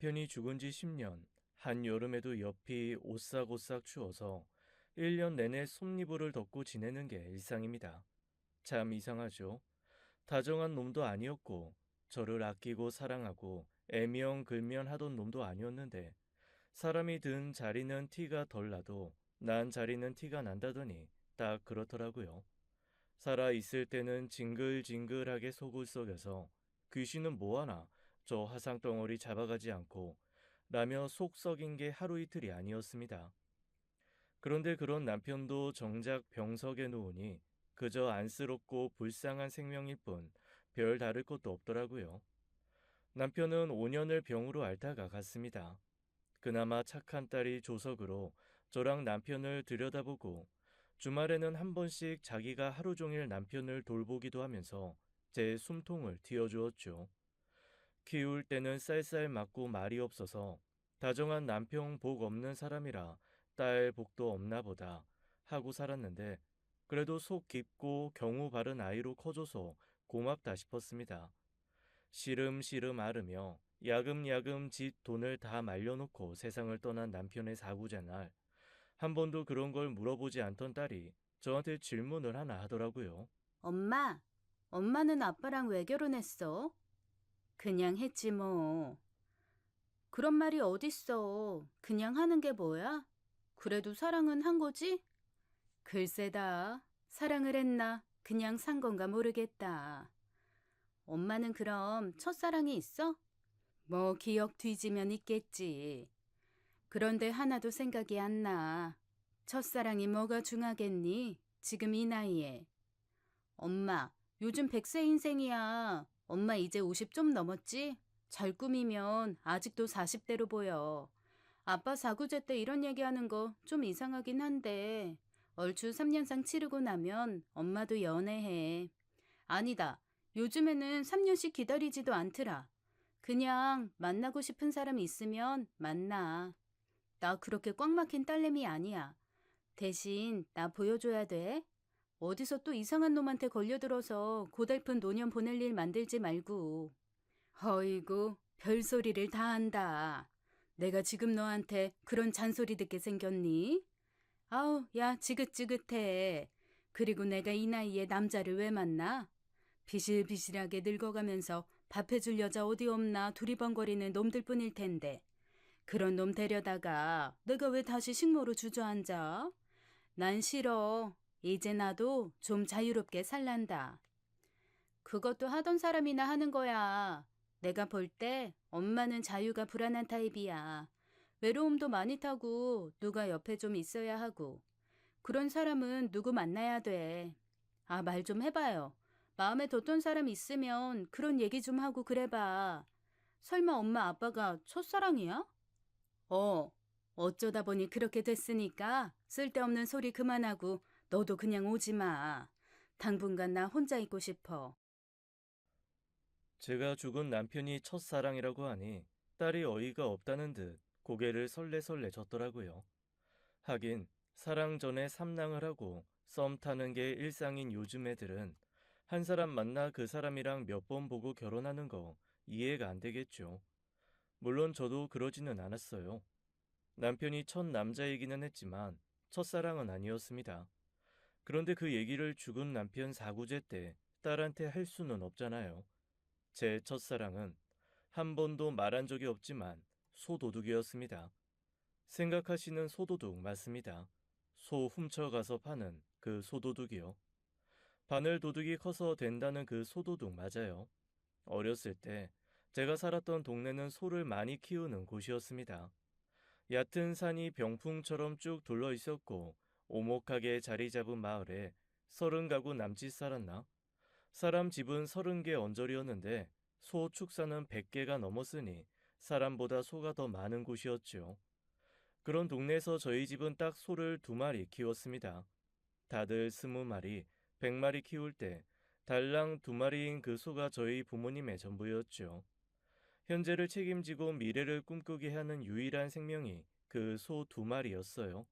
남편이 죽은 지 10년, 한여름에도 옆이 오싹오싹 추워서 1년 내내 솜니부를 덮고 지내는 게 일상입니다. 참 이상하죠? 다정한 놈도 아니었고, 저를 아끼고 사랑하고 애면글면 하던 놈도 아니었는데, 사람이 든 자리는 티가 덜 나도 난 자리는 티가 난다더니 딱 그렇더라고요. 살아 있을 때는 징글징글하게 속을 썩여서 귀신은 뭐하나 저 화상덩어리 잡아가지 않고 라며 속 썩인 게 하루 이틀이 아니었습니다. 그런데 그런 남편도 정작 병석에 놓으니 그저 안쓰럽고 불쌍한 생명일 뿐 별 다를 것도 없더라고요. 남편은 5년을 병으로 앓다가 갔습니다. 그나마 착한 딸이 조석으로 저랑 남편을 들여다보고 주말에는 한 번씩 자기가 하루 종일 남편을 돌보기도 하면서 제 숨통을 틔워주었죠. 키울 때는 쌀쌀 맞고 말이 없어서 다정한 남편 복 없는 사람이라 딸 복도 없나 보다 하고 살았는데 그래도 속 깊고 경우 바른 아이로 커줘서 고맙다 싶었습니다. 시름시름 앓으며 야금야금 집 돈을 다 말려놓고 세상을 떠난 남편의 사구제 날, 한 번도 그런 걸 물어보지 않던 딸이 저한테 질문을 하나 하더라고요. 엄마, 엄마는 아빠랑 왜 결혼했어? 그냥 했지 뭐. 그런 말이 어딨어. 그냥 하는 게 뭐야? 그래도 사랑은 한 거지? 글쎄다. 사랑을 했나? 그냥 산 건가 모르겠다. 엄마는 그럼 첫사랑이 있어? 뭐 기억 뒤지면 있겠지. 그런데 하나도 생각이 안 나. 첫사랑이 뭐가 중하겠니? 지금 이 나이에. 엄마, 요즘 100세 인생이야. 엄마 이제 50 좀 넘었지? 잘 꾸미면 아직도 40대로 보여. 아빠 사구제 때 이런 얘기하는 거 좀 이상하긴 한데 얼추 3년상 치르고 나면 엄마도 연애해. 아니다. 요즘에는 3년씩 기다리지도 않더라. 그냥 만나고 싶은 사람 있으면 만나. 나 그렇게 꽉 막힌 딸내미 아니야. 대신 나 보여줘야 돼. 어디서 또 이상한 놈한테 걸려들어서 고달픈 노년 보낼 일 만들지 말고. 어이구, 별소리를 다 한다. 내가 지금 너한테 그런 잔소리 듣게 생겼니? 아우, 야, 지긋지긋해. 그리고 내가 이 나이에 남자를 왜 만나? 비실비실하게 늙어가면서 밥해줄 여자 어디 없나 두리번거리는 놈들 뿐일 텐데. 그런 놈 데려다가 내가 왜 다시 식모로 주저앉아? 난 싫어. 이제 나도 좀 자유롭게 살란다. 그것도 하던 사람이나 하는 거야. 내가 볼 때 엄마는 자유가 불안한 타입이야. 외로움도 많이 타고 누가 옆에 좀 있어야 하고. 그런 사람은 누구 만나야 돼. 아, 말 좀 해봐요. 마음에 뒀던 사람 있으면 그런 얘기 좀 하고 그래봐. 설마 엄마 아빠가 첫사랑이야? 어, 어쩌다 보니 그렇게 됐으니까 쓸데없는 소리 그만하고 너도 그냥 오지 마. 당분간 나 혼자 있고 싶어. 제가 죽은 남편이 첫사랑이라고 하니 딸이 어이가 없다는 듯 고개를 설레설레 졌더라고요. 하긴 사랑 전에 삼랑을 하고 썸 타는 게 일상인 요즘 애들은 한 사람 만나 그 사람이랑 몇 번 보고 결혼하는 거 이해가 안 되겠죠. 물론 저도 그러지는 않았어요. 남편이 첫 남자이기는 했지만 첫사랑은 아니었습니다. 그런데 그 얘기를 죽은 남편 사구제 때 딸한테 할 수는 없잖아요. 제 첫사랑은 한 번도 말한 적이 없지만 소도둑이었습니다. 생각하시는 소도둑 맞습니다. 소 훔쳐가서 파는 그 소도둑이요. 바늘 도둑이 커서 된다는 그 소도둑 맞아요. 어렸을 때 제가 살았던 동네는 소를 많이 키우는 곳이었습니다. 얕은 산이 병풍처럼 쭉 둘러 있었고 오목하게 자리 잡은 마을에 30가구 남짓 살았나? 사람 집은 30개 언저리였는데 소 축사는 100개가 넘었으니 사람보다 소가 더 많은 곳이었죠. 그런 동네에서 저희 집은 딱 소를 2마리 키웠습니다. 다들 20마리, 100마리 키울 때 달랑 2마리인 그 소가 저희 부모님의 전부였죠. 현재를 책임지고 미래를 꿈꾸게 하는 유일한 생명이 그 소 2마리였어요.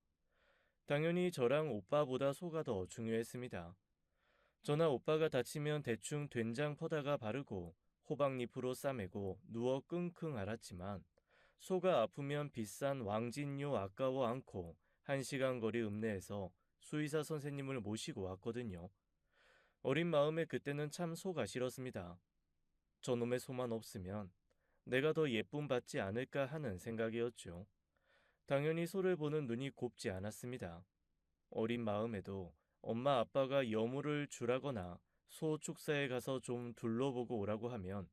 당연히 저랑 오빠보다 소가 더 중요했습니다. 저나 오빠가 다치면 대충 된장 퍼다가 바르고 호박잎으로 싸매고 누워 끙끙 앓았지만 소가 아프면 비싼 왕진료 아까워 않고 1시간 거리 읍내에서 수의사 선생님을 모시고 왔거든요. 어린 마음에 그때는 참 소가 싫었습니다. 저놈의 소만 없으면 내가 더 예쁨 받지 않을까 하는 생각이었죠. 당연히 소를 보는 눈이 곱지 않았습니다. 어린 마음에도 엄마 아빠가 여물을 주라거나 소 축사에 가서 좀 둘러보고 오라고 하면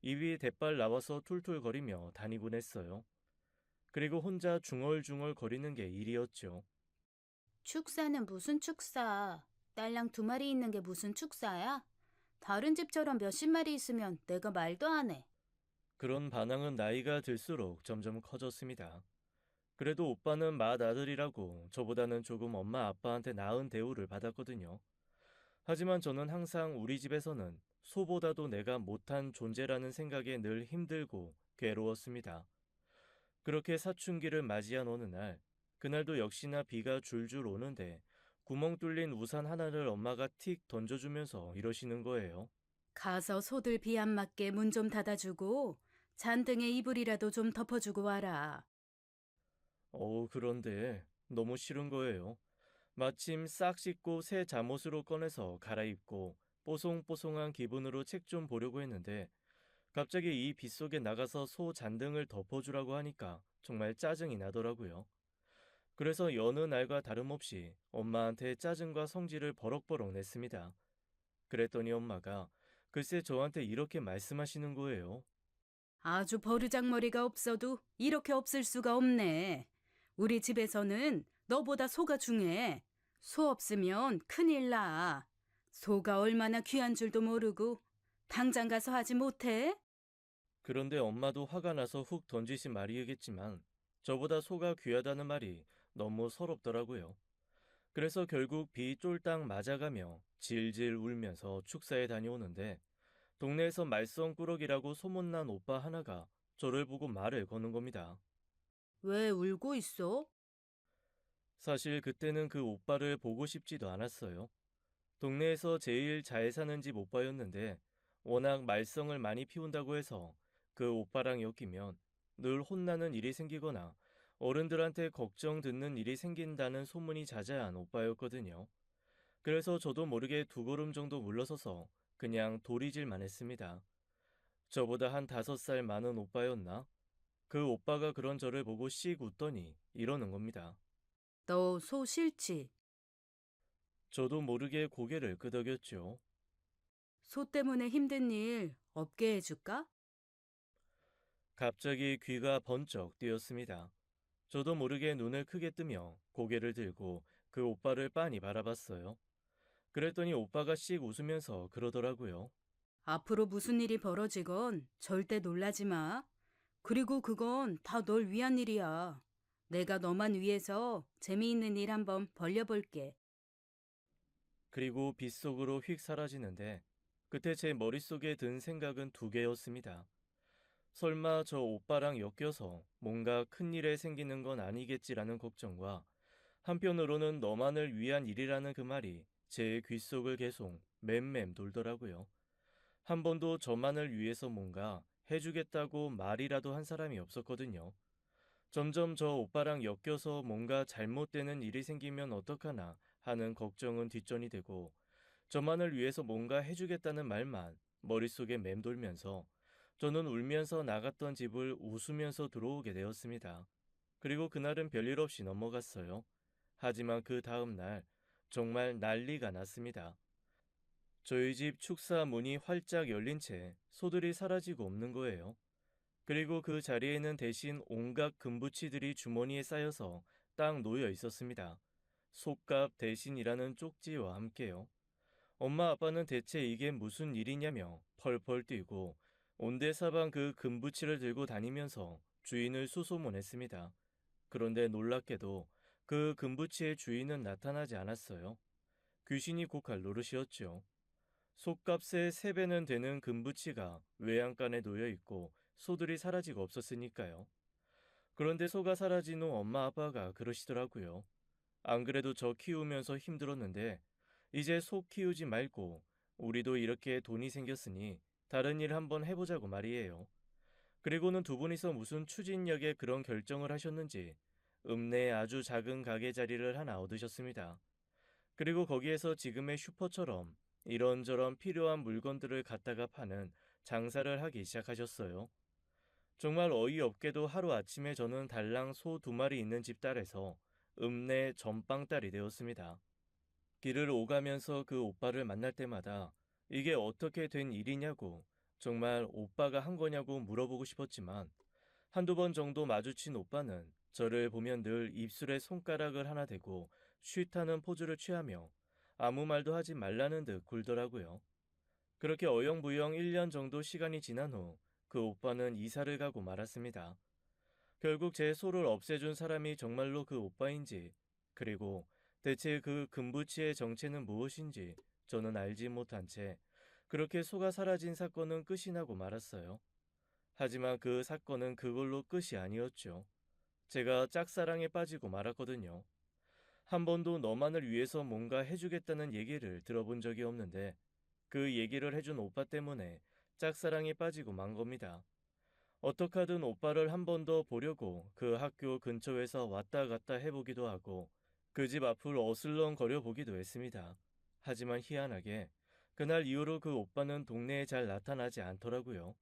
입이 대빨 나와서 툴툴거리며 다니곤 했어요. 그리고 혼자 중얼중얼 거리는 게 일이었죠. 축사는 무슨 축사? 딸랑 2마리 있는 게 무슨 축사야? 다른 집처럼 몇십 마리 있으면 내가 말도 안 해. 그런 반항은 나이가 들수록 점점 커졌습니다. 그래도 오빠는 맏아들이라고 저보다는 조금 엄마 아빠한테 나은 대우를 받았거든요. 하지만 저는 항상 우리 집에서는 소보다도 내가 못한 존재라는 생각에 늘 힘들고 괴로웠습니다. 그렇게 사춘기를 맞이한 어느 날, 그날도 역시나 비가 줄줄 오는데 구멍 뚫린 우산 하나를 엄마가 틱 던져주면서 이러시는 거예요. 가서 소들 비 안 맞게 문 좀 닫아주고 잔등에 이불이라도 좀 덮어주고 와라. 그런데 너무 싫은 거예요. 마침 싹 씻고 새 잠옷으로 꺼내서 갈아입고 뽀송뽀송한 기분으로 책 좀 보려고 했는데 갑자기 이 빗속에 나가서 소 잔등을 덮어주라고 하니까 정말 짜증이 나더라고요. 그래서 여느 날과 다름없이 엄마한테 짜증과 성질을 버럭버럭 냈습니다. 그랬더니 엄마가 글쎄 저한테 이렇게 말씀하시는 거예요. 아주 버르장머리가 없어도 이렇게 없을 수가 없네. 우리 집에서는 너보다 소가 중요해. 소 없으면 큰일 나. 소가 얼마나 귀한 줄도 모르고 당장 가서 하지 못해? 그런데 엄마도 화가 나서 훅 던지신 말이겠지만 저보다 소가 귀하다는 말이 너무 서럽더라고요. 그래서 결국 비 쫄딱 맞아가며 질질 울면서 축사에 다녀오는데 동네에서 말썽꾸러기라고 소문난 오빠 하나가 저를 보고 말을 거는 겁니다. 왜 울고 있어? 사실 그때는 그 오빠를 보고 싶지도 않았어요. 동네에서 제일 잘 사는 집 오빠였는데 워낙 말썽을 많이 피운다고 해서 그 오빠랑 엮이면 늘 혼나는 일이 생기거나 어른들한테 걱정 듣는 일이 생긴다는 소문이 자자한 오빠였거든요. 그래서 저도 모르게 2걸음 정도 물러서서 그냥 도리질만 했습니다. 저보다 한 5살 많은 오빠였나? 그 오빠가 그런 저를 보고 씩 웃더니 이러는 겁니다. 너 소 싫지? 저도 모르게 고개를 끄덕였죠. 소 때문에 힘든 일 없게 해줄까? 갑자기 귀가 번쩍 뜨였습니다. 저도 모르게 눈을 크게 뜨며 고개를 들고 그 오빠를 빤히 바라봤어요. 그랬더니 오빠가 씩 웃으면서 그러더라고요. 앞으로 무슨 일이 벌어지건 절대 놀라지 마. 그리고 그건 다 널 위한 일이야. 내가 너만 위해서 재미있는 일 한번 벌려볼게. 그리고 빗속으로 휙 사라지는데 그때 제 머릿속에 든 생각은 2개였습니다. 설마 저 오빠랑 엮여서 뭔가 큰일에 생기는 건 아니겠지라는 걱정과 한편으로는 너만을 위한 일이라는 그 말이 제 귓속을 계속 맴맴 돌더라고요. 한 번도 저만을 위해서 뭔가 해주겠다고 말이라도 한 사람이 없었거든요. 점점 저 오빠랑 엮여서 뭔가 잘못되는 일이 생기면 어떡하나 하는 걱정은 뒷전이 되고 저만을 위해서 뭔가 해주겠다는 말만 머릿속에 맴돌면서 저는 울면서 나갔던 집을 웃으면서 들어오게 되었습니다. 그리고 그날은 별일 없이 넘어갔어요. 하지만 그 다음 날 정말 난리가 났습니다. 저희 집 축사 문이 활짝 열린 채 소들이 사라지고 없는 거예요. 그리고 그 자리에는 대신 온갖 금부치들이 주머니에 쌓여서 딱 놓여 있었습니다. 속값 대신이라는 쪽지와 함께요. 엄마 아빠는 대체 이게 무슨 일이냐며 펄펄 뛰고 온대사방 그 금부치를 들고 다니면서 주인을 수소문했습니다. 그런데 놀랍게도 그 금부치의 주인은 나타나지 않았어요. 귀신이 곡할 노릇이었죠. 속값의 3배는 되는 금부치가 외양간에 놓여 있고 소들이 사라지고 없었으니까요. 그런데 소가 사라진 후 엄마 아빠가 그러시더라고요. 안 그래도 저 키우면서 힘들었는데 이제 소 키우지 말고 우리도 이렇게 돈이 생겼으니 다른 일 한번 해보자고 말이에요. 그리고는 두 분이서 무슨 추진력에 그런 결정을 하셨는지 읍내에 아주 작은 가게 자리를 하나 얻으셨습니다. 그리고 거기에서 지금의 슈퍼처럼 이런저런 필요한 물건들을 갖다가 파는 장사를 하기 시작하셨어요. 정말 어이없게도 하루아침에 저는 달랑 소 2마리 있는 집 딸에서 읍내 전빵 딸이 되었습니다. 길을 오가면서 그 오빠를 만날 때마다 이게 어떻게 된 일이냐고, 정말 오빠가 한 거냐고 물어보고 싶었지만 한두 번 정도 마주친 오빠는 저를 보면 늘 입술에 손가락을 하나 대고 쉿하는 포즈를 취하며 아무 말도 하지 말라는 듯 굴더라고요. 그렇게 어영부영 1년 정도 시간이 지난 후 그 오빠는 이사를 가고 말았습니다. 결국 제 소를 없애준 사람이 정말로 그 오빠인지, 그리고 대체 그 금부치의 정체는 무엇인지 저는 알지 못한 채 그렇게 소가 사라진 사건은 끝이 나고 말았어요. 하지만 그 사건은 그걸로 끝이 아니었죠. 제가 짝사랑에 빠지고 말았거든요. 한 번도 너만을 위해서 뭔가 해주겠다는 얘기를 들어본 적이 없는데 그 얘기를 해준 오빠 때문에 짝사랑에 빠지고 만 겁니다. 어떻게 하든 오빠를 한 번 더 보려고 그 학교 근처에서 왔다 갔다 해보기도 하고 그 집 앞을 어슬렁거려 보기도 했습니다. 하지만 희한하게 그날 이후로 그 오빠는 동네에 잘 나타나지 않더라고요.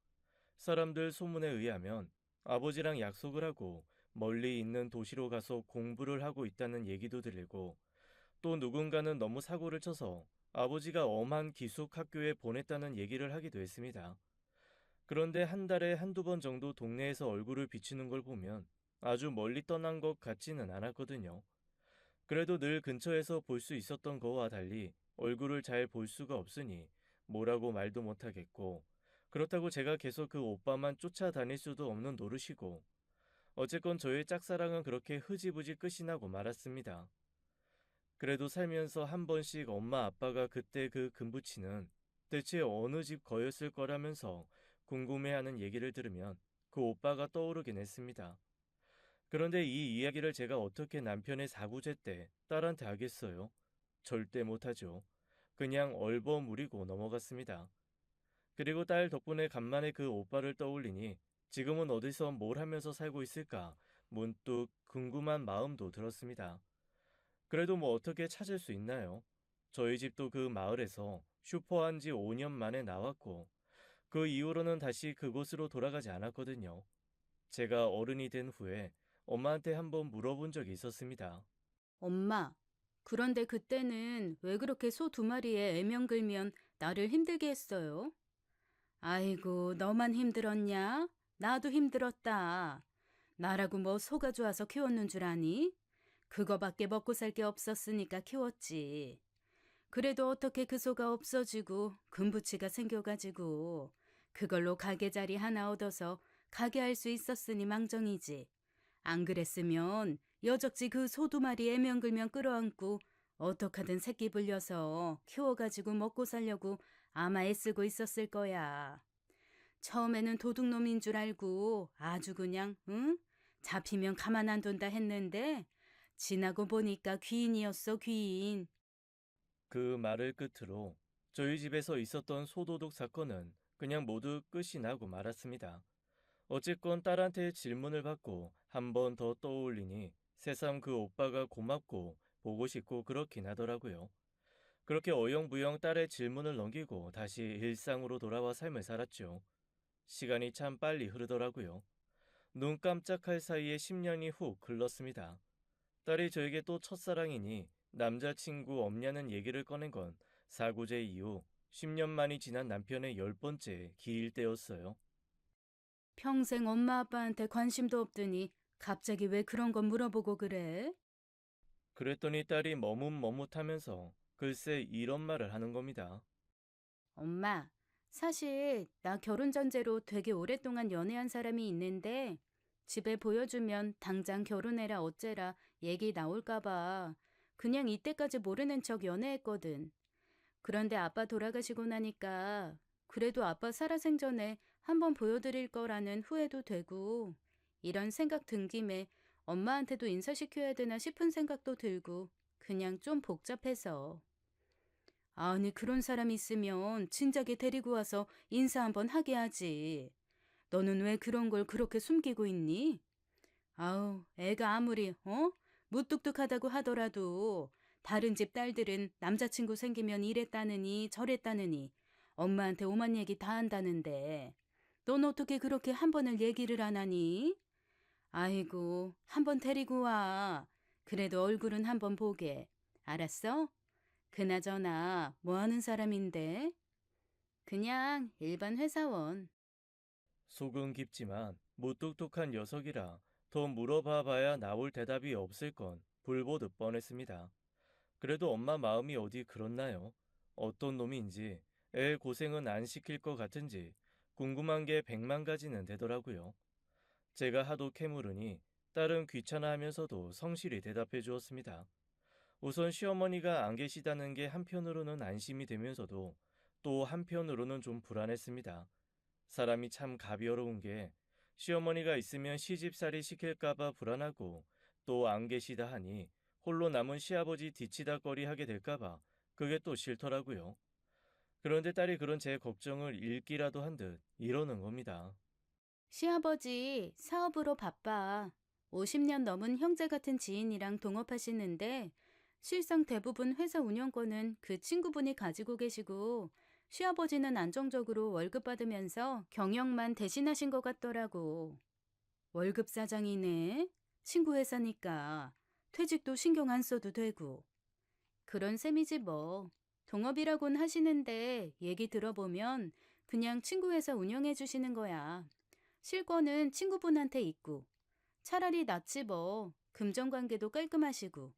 사람들 소문에 의하면 아버지랑 약속을 하고 멀리 있는 도시로 가서 공부를 하고 있다는 얘기도 들리고, 또 누군가는 너무 사고를 쳐서 아버지가 엄한 기숙 학교에 보냈다는 얘기를 하기도 했습니다. 그런데 한 달에 한두 번 정도 동네에서 얼굴을 비추는 걸 보면 아주 멀리 떠난 것 같지는 않았거든요. 그래도 늘 근처에서 볼 수 있었던 거와 달리 얼굴을 잘 볼 수가 없으니 뭐라고 말도 못하겠고, 그렇다고 제가 계속 그 오빠만 쫓아다닐 수도 없는 노릇이고, 어쨌건 저의 짝사랑은 그렇게 흐지부지 끝이 나고 말았습니다. 그래도 살면서 한 번씩 엄마 아빠가 그때 그 금부치는 대체 어느 집 거였을 거라면서 궁금해하는 얘기를 들으면 그 오빠가 떠오르긴 했습니다. 그런데 이 이야기를 제가 어떻게 남편의 사구제 때 딸한테 하겠어요? 절대 못하죠. 그냥 얼버무리고 넘어갔습니다. 그리고 딸 덕분에 간만에 그 오빠를 떠올리니 지금은 어디서 뭘 하면서 살고 있을까 문득 궁금한 마음도 들었습니다. 그래도 뭐 어떻게 찾을 수 있나요? 저희 집도 그 마을에서 슈퍼한 지 5년 만에 나왔고 그 이후로는 다시 그곳으로 돌아가지 않았거든요. 제가 어른이 된 후에 엄마한테 한번 물어본 적이 있었습니다. 엄마, 그런데 그때는 왜 그렇게 소 2마리에 애명 걸면 나를 힘들게 했어요? 아이고, 너만 힘들었냐? 나도 힘들었다. 나라고 뭐 소가 좋아서 키웠는 줄 아니? 그거밖에 먹고 살 게 없었으니까 키웠지. 그래도 어떻게 그 소가 없어지고 금부치가 생겨가지고 그걸로 가게 자리 하나 얻어서 가게 할 수 있었으니 망정이지. 안 그랬으면 여적지 그 소 2마리 애명 걸면 끌어안고 어떡하든 새끼 불려서 키워가지고 먹고 살려고 아마 애쓰고 있었을 거야. 처음에는 도둑놈인 줄 알고 아주 그냥 응? 잡히면 가만 안 둔다 했는데 지나고 보니까 귀인이었어, 귀인. 그 말을 끝으로 저희 집에서 있었던 소도둑 사건은 그냥 모두 끝이 나고 말았습니다. 어쨌건 딸한테 질문을 받고 한 번 더 떠올리니 새삼 그 오빠가 고맙고 보고 싶고 그렇긴 하더라고요. 그렇게 어영부영 딸의 질문을 넘기고 다시 일상으로 돌아와 삶을 살았죠. 시간이 참 빨리 흐르더라고요. 눈 깜짝할 사이에 10년이 훅 흘렀습니다. 딸이 저에게 또 첫사랑이니 남자친구 없냐는 얘기를 꺼낸 건 사구제 이후 10년 만이 지난 남편의 10번째 기일 때였어요. 평생 엄마 아빠한테 관심도 없더니 갑자기 왜 그런 거 물어보고 그래? 그랬더니 딸이 머뭇머뭇하면서 글쎄 이런 말을 하는 겁니다. 엄마, 사실 나 결혼 전제로 되게 오랫동안 연애한 사람이 있는데 집에 보여주면 당장 결혼해라 어째라 얘기 나올까 봐 그냥 이때까지 모르는 척 연애했거든. 그런데 아빠 돌아가시고 나니까 그래도 아빠 살아생전에 한번 보여드릴 거라는 후회도 되고 이런 생각 든 김에 엄마한테도 인사시켜야 되나 싶은 생각도 들고 그냥 좀 복잡해서. 아니, 그런 사람 있으면 진작에 데리고 와서 인사 한번 하게 하지. 너는 왜 그런 걸 그렇게 숨기고 있니? 아우, 애가 아무리, 무뚝뚝하다고 하더라도 다른 집 딸들은 남자친구 생기면 이랬다느니 저랬다느니 엄마한테 오만 얘기 다 한다는데 넌 어떻게 그렇게 한 번을 얘기를 안 하니? 아이고, 한 번 데리고 와. 그래도 얼굴은 한 번 보게. 알았어? 그나저나 뭐 하는 사람인데? 그냥 일반 회사원. 속은 깊지만 무뚝뚝한 녀석이라 더 물어봐봐야 나올 대답이 없을 건 불보듯 뻔했습니다. 그래도 엄마 마음이 어디 그렇나요? 어떤 놈인지 애 고생은 안 시킬 것 같은지 궁금한 게 100만 가지는 되더라고요. 제가 하도 캐물으니 딸은 귀찮아하면서도 성실히 대답해 주었습니다. 우선 시어머니가 안 계시다는 게 한편으로는 안심이 되면서도 또 한편으로는 좀 불안했습니다. 사람이 참 가비어려운 게 시어머니가 있으면 시집살이 시킬까봐 불안하고 또 안 계시다 하니 홀로 남은 시아버지 뒤치다거리 하게 될까봐 그게 또 싫더라고요. 그런데 딸이 그런 제 걱정을 읽기라도 한 듯 이러는 겁니다. 시아버지 사업으로 바빠. 50년 넘은 형제 같은 지인이랑 동업하시는데 실상 대부분 회사 운영권은 그 친구분이 가지고 계시고 시아버지는 안정적으로 월급 받으면서 경영만 대신하신 것 같더라고. 월급 사장이네. 친구 회사니까 퇴직도 신경 안 써도 되고. 그런 셈이지 뭐. 동업이라곤 하시는데 얘기 들어보면 그냥 친구 회사 운영해 주시는 거야. 실권은 친구분한테 있고. 차라리 낫지 뭐. 금전관계도 깔끔하시고.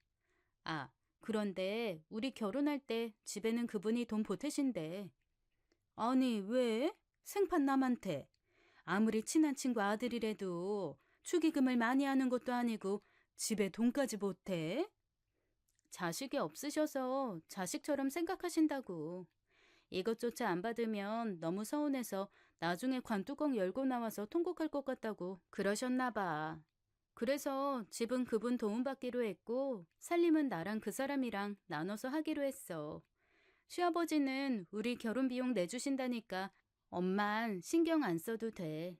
아, 그런데 우리 결혼할 때 집에는 그분이 돈 보태신대. 아니, 왜? 생판 남한테. 아무리 친한 친구 아들이라도 축의금을 많이 하는 것도 아니고 집에 돈까지 보태? 자식이 없으셔서 자식처럼 생각하신다고. 이것조차 안 받으면 너무 서운해서 나중에 관뚜껑 열고 나와서 통곡할 것 같다고 그러셨나 봐. 그래서 집은 그분 도움받기로 했고 살림은 나랑 그 사람이랑 나눠서 하기로 했어. 시아버지는 우리 결혼 비용 내주신다니까 엄만 신경 안 써도 돼.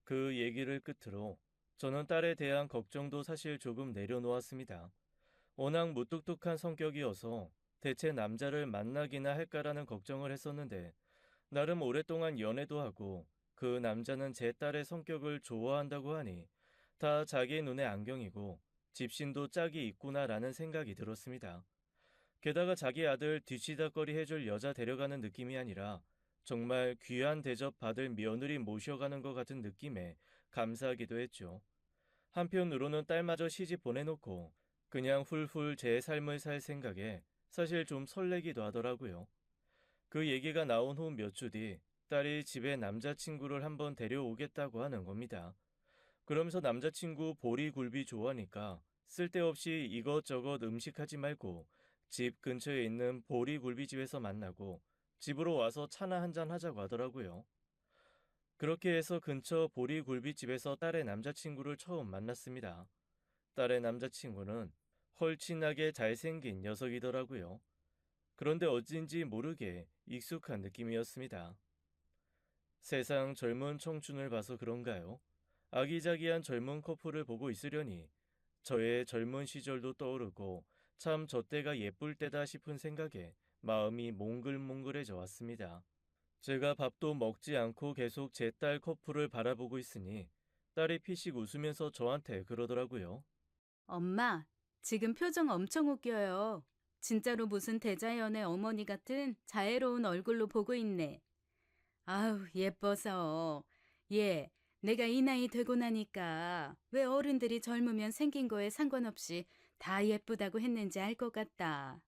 그 얘기를 끝으로 저는 딸에 대한 걱정도 사실 조금 내려놓았습니다. 워낙 무뚝뚝한 성격이어서 대체 남자를 만나기나 할까라는 걱정을 했었는데 나름 오랫동안 연애도 하고 그 남자는 제 딸의 성격을 좋아한다고 하니 다 자기 눈에 안경이고 집신도 짝이 있구나라는 생각이 들었습니다. 게다가 자기 아들 뒤치다꺼리 해줄 여자 데려가는 느낌이 아니라 정말 귀한 대접 받을 며느리 모셔가는 것 같은 느낌에 감사하기도 했죠. 한편으로는 딸마저 시집 보내놓고 그냥 훌훌 제 삶을 살 생각에 사실 좀 설레기도 하더라고요. 그 얘기가 나온 후 몇 주 뒤 딸이 집에 남자친구를 한번 데려오겠다고 하는 겁니다. 그러면서 남자친구 보리굴비 좋아하니까 쓸데없이 이것저것 음식하지 말고 집 근처에 있는 보리굴비집에서 만나고 집으로 와서 차나 한잔 하자고 하더라고요. 그렇게 해서 근처 보리굴비집에서 딸의 남자친구를 처음 만났습니다. 딸의 남자친구는 헐친하게 잘생긴 녀석이더라고요. 그런데 어딘지 모르게 익숙한 느낌이었습니다. 세상 젊은 청춘을 봐서 그런가요? 아기자기한 젊은 커플을 보고 있으려니 저의 젊은 시절도 떠오르고 참 저 때가 예쁠 때다 싶은 생각에 마음이 몽글몽글해져 왔습니다. 제가 밥도 먹지 않고 계속 제 딸 커플을 바라보고 있으니 딸이 피식 웃으면서 저한테 그러더라고요. 엄마, 지금 표정 엄청 웃겨요. 진짜로 무슨 대자연의 어머니 같은 자애로운 얼굴로 보고 있네. 아우, 예뻐서. 얘, 내가 이 나이 되고 나니까 왜 어른들이 젊으면 생긴 거에 상관없이 다 예쁘다고 했는지 알 것 같다.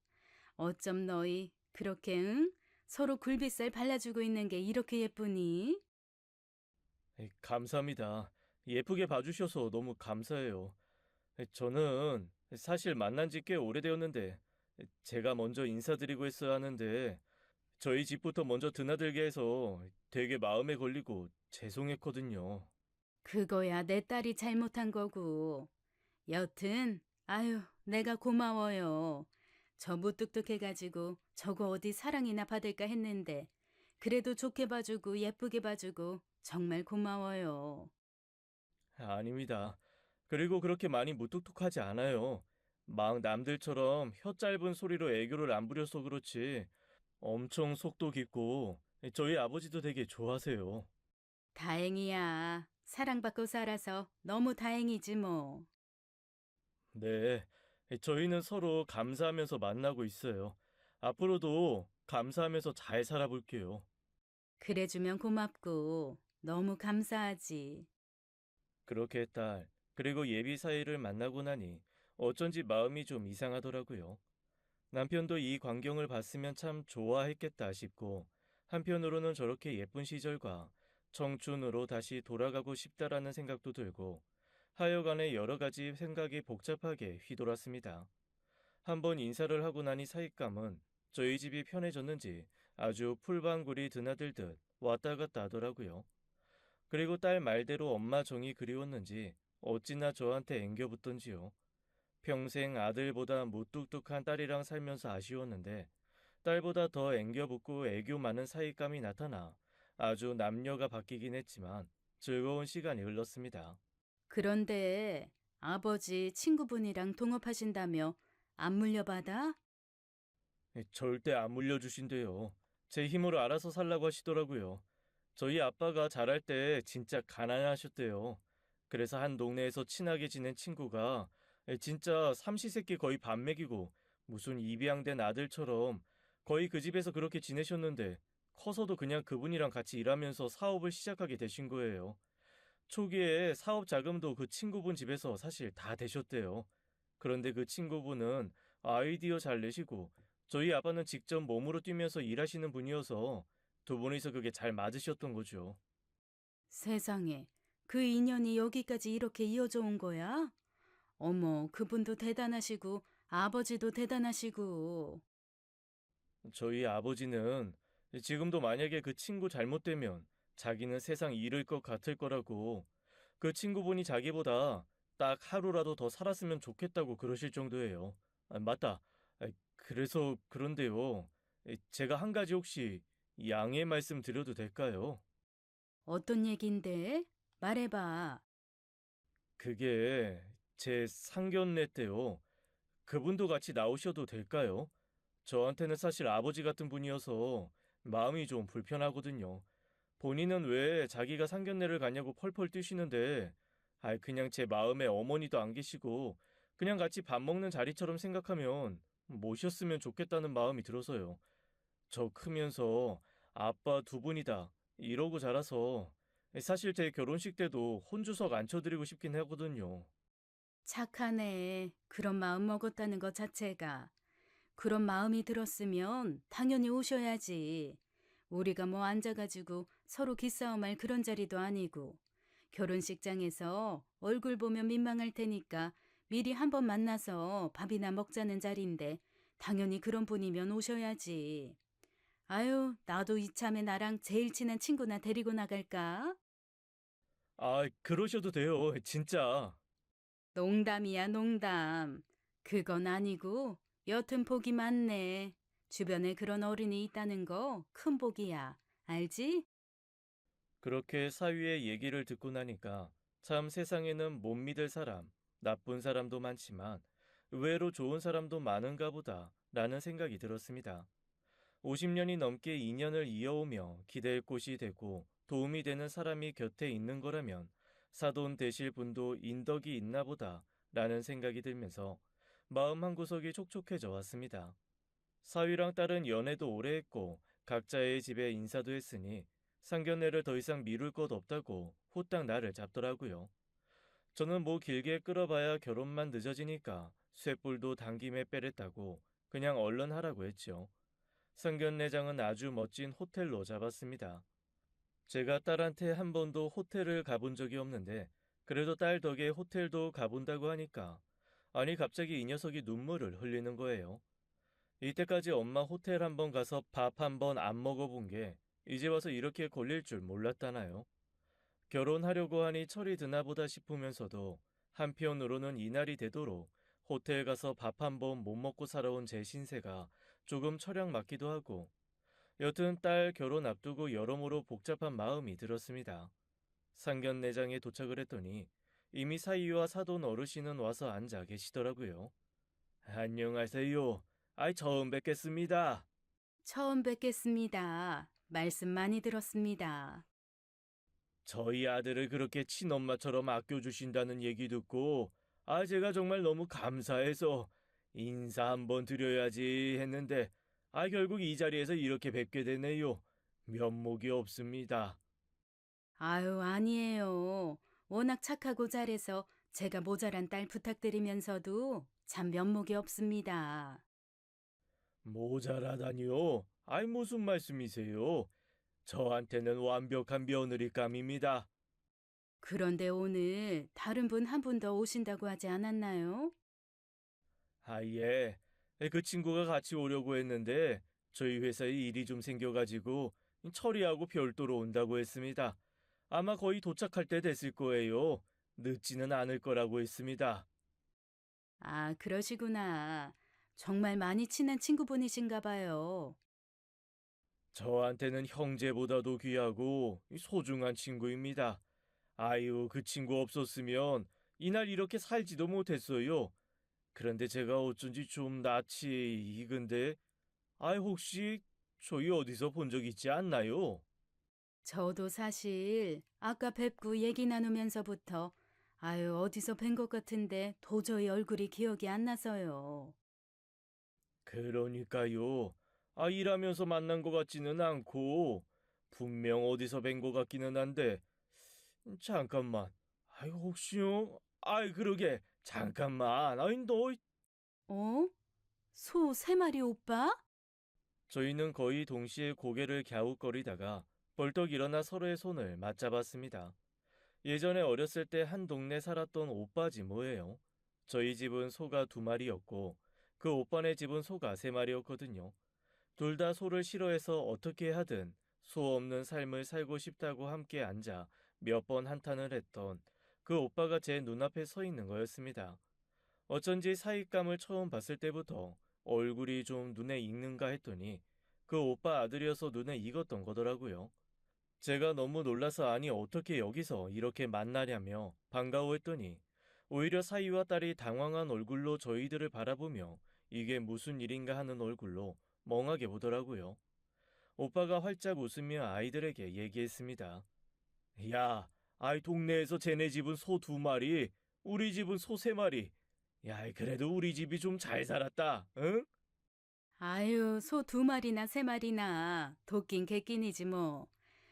어쩜 너희 그렇게 응? 서로 굴비살 발라주고 있는 게 이렇게 예쁘니? 감사합니다. 예쁘게 봐주셔서 너무 감사해요. 저는 사실 만난 지 꽤 오래되었는데 제가 먼저 인사드리고 했어야 하는데 저희 집부터 먼저 드나들게 해서 되게 마음에 걸리고 죄송했거든요. 그거야 내 딸이 잘못한 거고. 여튼 아유 내가 고마워요. 저 무뚝뚝해가지고 저거 어디 사랑이나 받을까 했는데 그래도 좋게 봐주고 예쁘게 봐주고 정말 고마워요. 아닙니다. 그리고 그렇게 많이 무뚝뚝하지 않아요. 막 남들처럼 혀 짧은 소리로 애교를 안 부려서 그렇지 엄청 속도 깊고 저희 아버지도 되게 좋아하세요. 다행이야. 사랑받고 살아서 너무 다행이지 뭐. 네, 저희는 서로 감사하면서 만나고 있어요. 앞으로도 감사하면서 잘 살아볼게요. 그래주면 고맙고 너무 감사하지. 그렇게 딸, 그리고 예비 사이를 만나고 나니 어쩐지 마음이 좀 이상하더라고요. 남편도 이 광경을 봤으면 참 좋아했겠다 싶고, 한편으로는 저렇게 예쁜 시절과 청춘으로 다시 돌아가고 싶다라는 생각도 들고, 하여간에 여러 가지 생각이 복잡하게 휘돌았습니다. 한번 인사를 하고 나니 사윗감은 저희 집이 편해졌는지 아주 풀방울이 드나들듯 왔다 갔다 하더라고요. 그리고 딸 말대로 엄마 정이 그리웠는지 어찌나 저한테 앵겨붙던지요. 평생 아들보다 무뚝뚝한 딸이랑 살면서 아쉬웠는데 딸보다 더 앵겨붙고 애교 많은 사윗감이 나타나 아주 남녀가 바뀌긴 했지만 즐거운 시간이 흘렀습니다. 그런데 아버지 친구분이랑 동업하신다며 안 물려받아? 절대 안 물려주신대요. 제 힘으로 알아서 살라고 하시더라고요. 저희 아빠가 자랄 때 진짜 가난하셨대요. 그래서 한 동네에서 친하게 지낸 친구가 진짜 삼시세끼 거의 밥 먹이고 무슨 입양된 아들처럼 거의 그 집에서 그렇게 지내셨는데 커서도 그냥 그분이랑 같이 일하면서 사업을 시작하게 되신 거예요. 초기에 사업 자금도 그 친구분 집에서 사실 다 되셨대요. 그런데 그 친구분은 아이디어 잘 내시고 저희 아빠는 직접 몸으로 뛰면서 일하시는 분이어서 두 분이서 그게 잘 맞으셨던 거죠. 세상에, 그 인연이 여기까지 이렇게 이어져 온 거야? 어머, 그분도 대단하시고 아버지도 대단하시고. 저희 아버지는 지금도 만약에 그 친구 잘못되면 자기는 세상 잃을 것 같을 거라고 그 친구분이 자기보다 딱 하루라도 더 살았으면 좋겠다고 그러실 정도예요. 아, 맞다. 그래서 그런데요. 제가 한 가지 혹시 양해 말씀 드려도 될까요? 어떤 얘긴데? 말해봐. 그게 제 상견례 때요. 그분도 같이 나오셔도 될까요? 저한테는 사실 아버지 같은 분이어서 마음이 좀 불편하거든요. 본인은 왜 자기가 상견례를 가냐고 펄펄 뛰시는데, 그냥 제 마음에 어머니도 안 계시고, 그냥 같이 밥 먹는 자리처럼 생각하면 모셨으면 좋겠다는 마음이 들어서요. 저 크면서 아빠 두 분이다 이러고 자라서 사실 제 결혼식 때도 혼주석 앉혀드리고 싶긴 하거든요. 착하네. 그런 마음 먹었다는 것 자체가. 그런 마음이 들었으면 당연히 오셔야지. 우리가 뭐 앉아가지고 서로 기싸움할 그런 자리도 아니고. 결혼식장에서 얼굴 보면 민망할 테니까 미리 한번 만나서 밥이나 먹자는 자리인데 당연히 그런 분이면 오셔야지. 아유, 나도 이참에 나랑 제일 친한 친구나 데리고 나갈까? 그러셔도 돼요. 진짜. 농담이야, 농담. 그건 아니고, 여튼 복이 많네. 주변에 그런 어른이 있다는 거 큰 복이야. 알지? 그렇게 사위의 얘기를 듣고 나니까 참 세상에는 못 믿을 사람, 나쁜 사람도 많지만 의외로 좋은 사람도 많은가 보다 라는 생각이 들었습니다. 50년이 넘게 인연을 이어오며 기댈 곳이 되고 도움이 되는 사람이 곁에 있는 거라면 사돈 되실 분도 인덕이 있나 보다 라는 생각이 들면서 마음 한구석이 촉촉해져 왔습니다. 사위랑 딸은 연애도 오래 했고 각자의 집에 인사도 했으니 상견례를 더 이상 미룰 것 없다고 후딱 나를 잡더라고요. 저는 뭐 길게 끌어봐야 결혼만 늦어지니까 쇳불도 당김에 빼랬다고 그냥 얼른 하라고 했죠. 상견례장은 아주 멋진 호텔로 잡았습니다. 제가 딸한테 한 번도 호텔을 가본 적이 없는데 그래도 딸 덕에 호텔도 가본다고 하니까 아니 갑자기 이 녀석이 눈물을 흘리는 거예요. 이때까지 엄마 호텔 한 번 가서 밥 한 번 안 먹어본 게 이제 와서 이렇게 걸릴 줄 몰랐다나요? 결혼하려고 하니 철이 드나 보다 싶으면서도 한편으로는 이날이 되도록 호텔 가서 밥 한 번 못 먹고 살아온 제 신세가 조금 철량 맞기도 하고 여튼 딸 결혼 앞두고 여러모로 복잡한 마음이 들었습니다. 상견례장에 도착을 했더니 이미 사위와 사돈 어르신은 와서 앉아 계시더라고요. 안녕하세요. 처음 뵙겠습니다. 처음 뵙겠습니다. 말씀 많이 들었습니다. 저희 아들을 그렇게 친엄마처럼 아껴주신다는 얘기 듣고, 제가 정말 너무 감사해서 인사 한번 드려야지 했는데, 결국 이 자리에서 이렇게 뵙게 되네요. 면목이 없습니다. 아유, 아니에요. 워낙 착하고 잘해서 제가 모자란 딸 부탁드리면서도 참 면목이 없습니다. 모자라다니요? 무슨 말씀이세요? 저한테는 완벽한 며느리감입니다. 그런데 오늘 다른 분 한 분 더 오신다고 하지 않았나요? 예. 그 친구가 같이 오려고 했는데 저희 회사에 일이 좀 생겨가지고 처리하고 별도로 온다고 했습니다. 아마 거의 도착할 때 됐을 거예요. 늦지는 않을 거라고 했습니다. 아, 그러시구나. 정말 많이 친한 친구분이신가 봐요. 저한테는 형제보다도 귀하고 소중한 친구입니다. 아유, 그 친구 없었으면 이날 이렇게 살지도 못했어요. 그런데 제가 어쩐지 좀 낯이 익은데, 혹시 저희 어디서 본 적 있지 않나요? 저도 사실 아까 뵙고 얘기 나누면서부터 아유, 어디서 뵌 것 같은데 도저히 얼굴이 기억이 안 나서요. 그러니까요. 일하면서 만난 것 같지는 않고, 분명 어디서 뵌 것 같기는 한데, 잠깐만. 혹시요? 그러게. 잠깐만. 너, 어? 소 세 마리 오빠? 저희는 거의 동시에 고개를 갸웃거리다가 벌떡 일어나 서로의 손을 맞잡았습니다. 예전에 어렸을 때 한 동네 살았던 오빠지 뭐예요. 저희 집은 소가 2마리였고, 그 오빠네 집은 소가 3마리였거든요. 둘 다 소를 싫어해서 어떻게 하든 소 없는 삶을 살고 싶다고 함께 앉아 몇 번 한탄을 했던 그 오빠가 제 눈앞에 서 있는 거였습니다. 어쩐지 사윗감을 처음 봤을 때부터 얼굴이 좀 눈에 익는가 했더니 그 오빠 아들이어서 눈에 익었던 거더라고요. 제가 너무 놀라서 아니 어떻게 여기서 이렇게 만나냐며 반가워했더니 오히려 사위와 딸이 당황한 얼굴로 저희들을 바라보며 이게 무슨 일인가 하는 얼굴로 멍하게 보더라고요. 오빠가 활짝 웃으며 아이들에게 얘기했습니다. 야, 동네에서 쟤네 집은 소 2마리, 우리 집은 소 3마리. 야, 그래도 우리 집이 좀 잘 살았다, 응? 아유, 소 두 마리나 세 마리나 도끼인 개끼니지 뭐.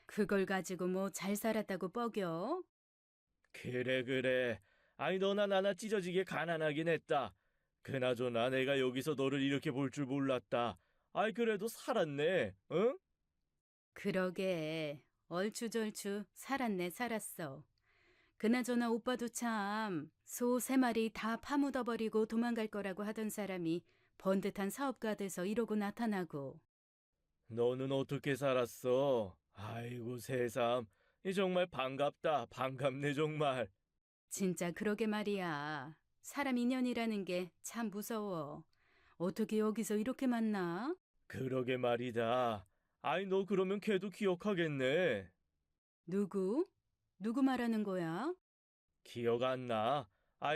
그걸 가지고 뭐 잘 살았다고 뻐겨? 그래, 그래. 너나 나나 찢어지게 가난하긴 했다. 그나저나 내가 여기서 너를 이렇게 볼 줄 몰랐다. 그래도 살았네, 응? 그러게. 얼추절추 살았네 살았어. 그나저나 오빠도 참 소 세 마리 다 파묻어버리고 도망갈 거라고 하던 사람이 번듯한 사업가 돼서 이러고 나타나고. 너는 어떻게 살았어? 아이고, 새삼. 정말 반갑다. 반갑네, 정말. 진짜 그러게 말이야. 사람 인연이라는 게 참 무서워. 어떻게 여기서 이렇게 만나? 그러게 말이다. 너 그러면 걔도 기억하겠네. 누구? 누구 말하는 거야? 기억 안 나?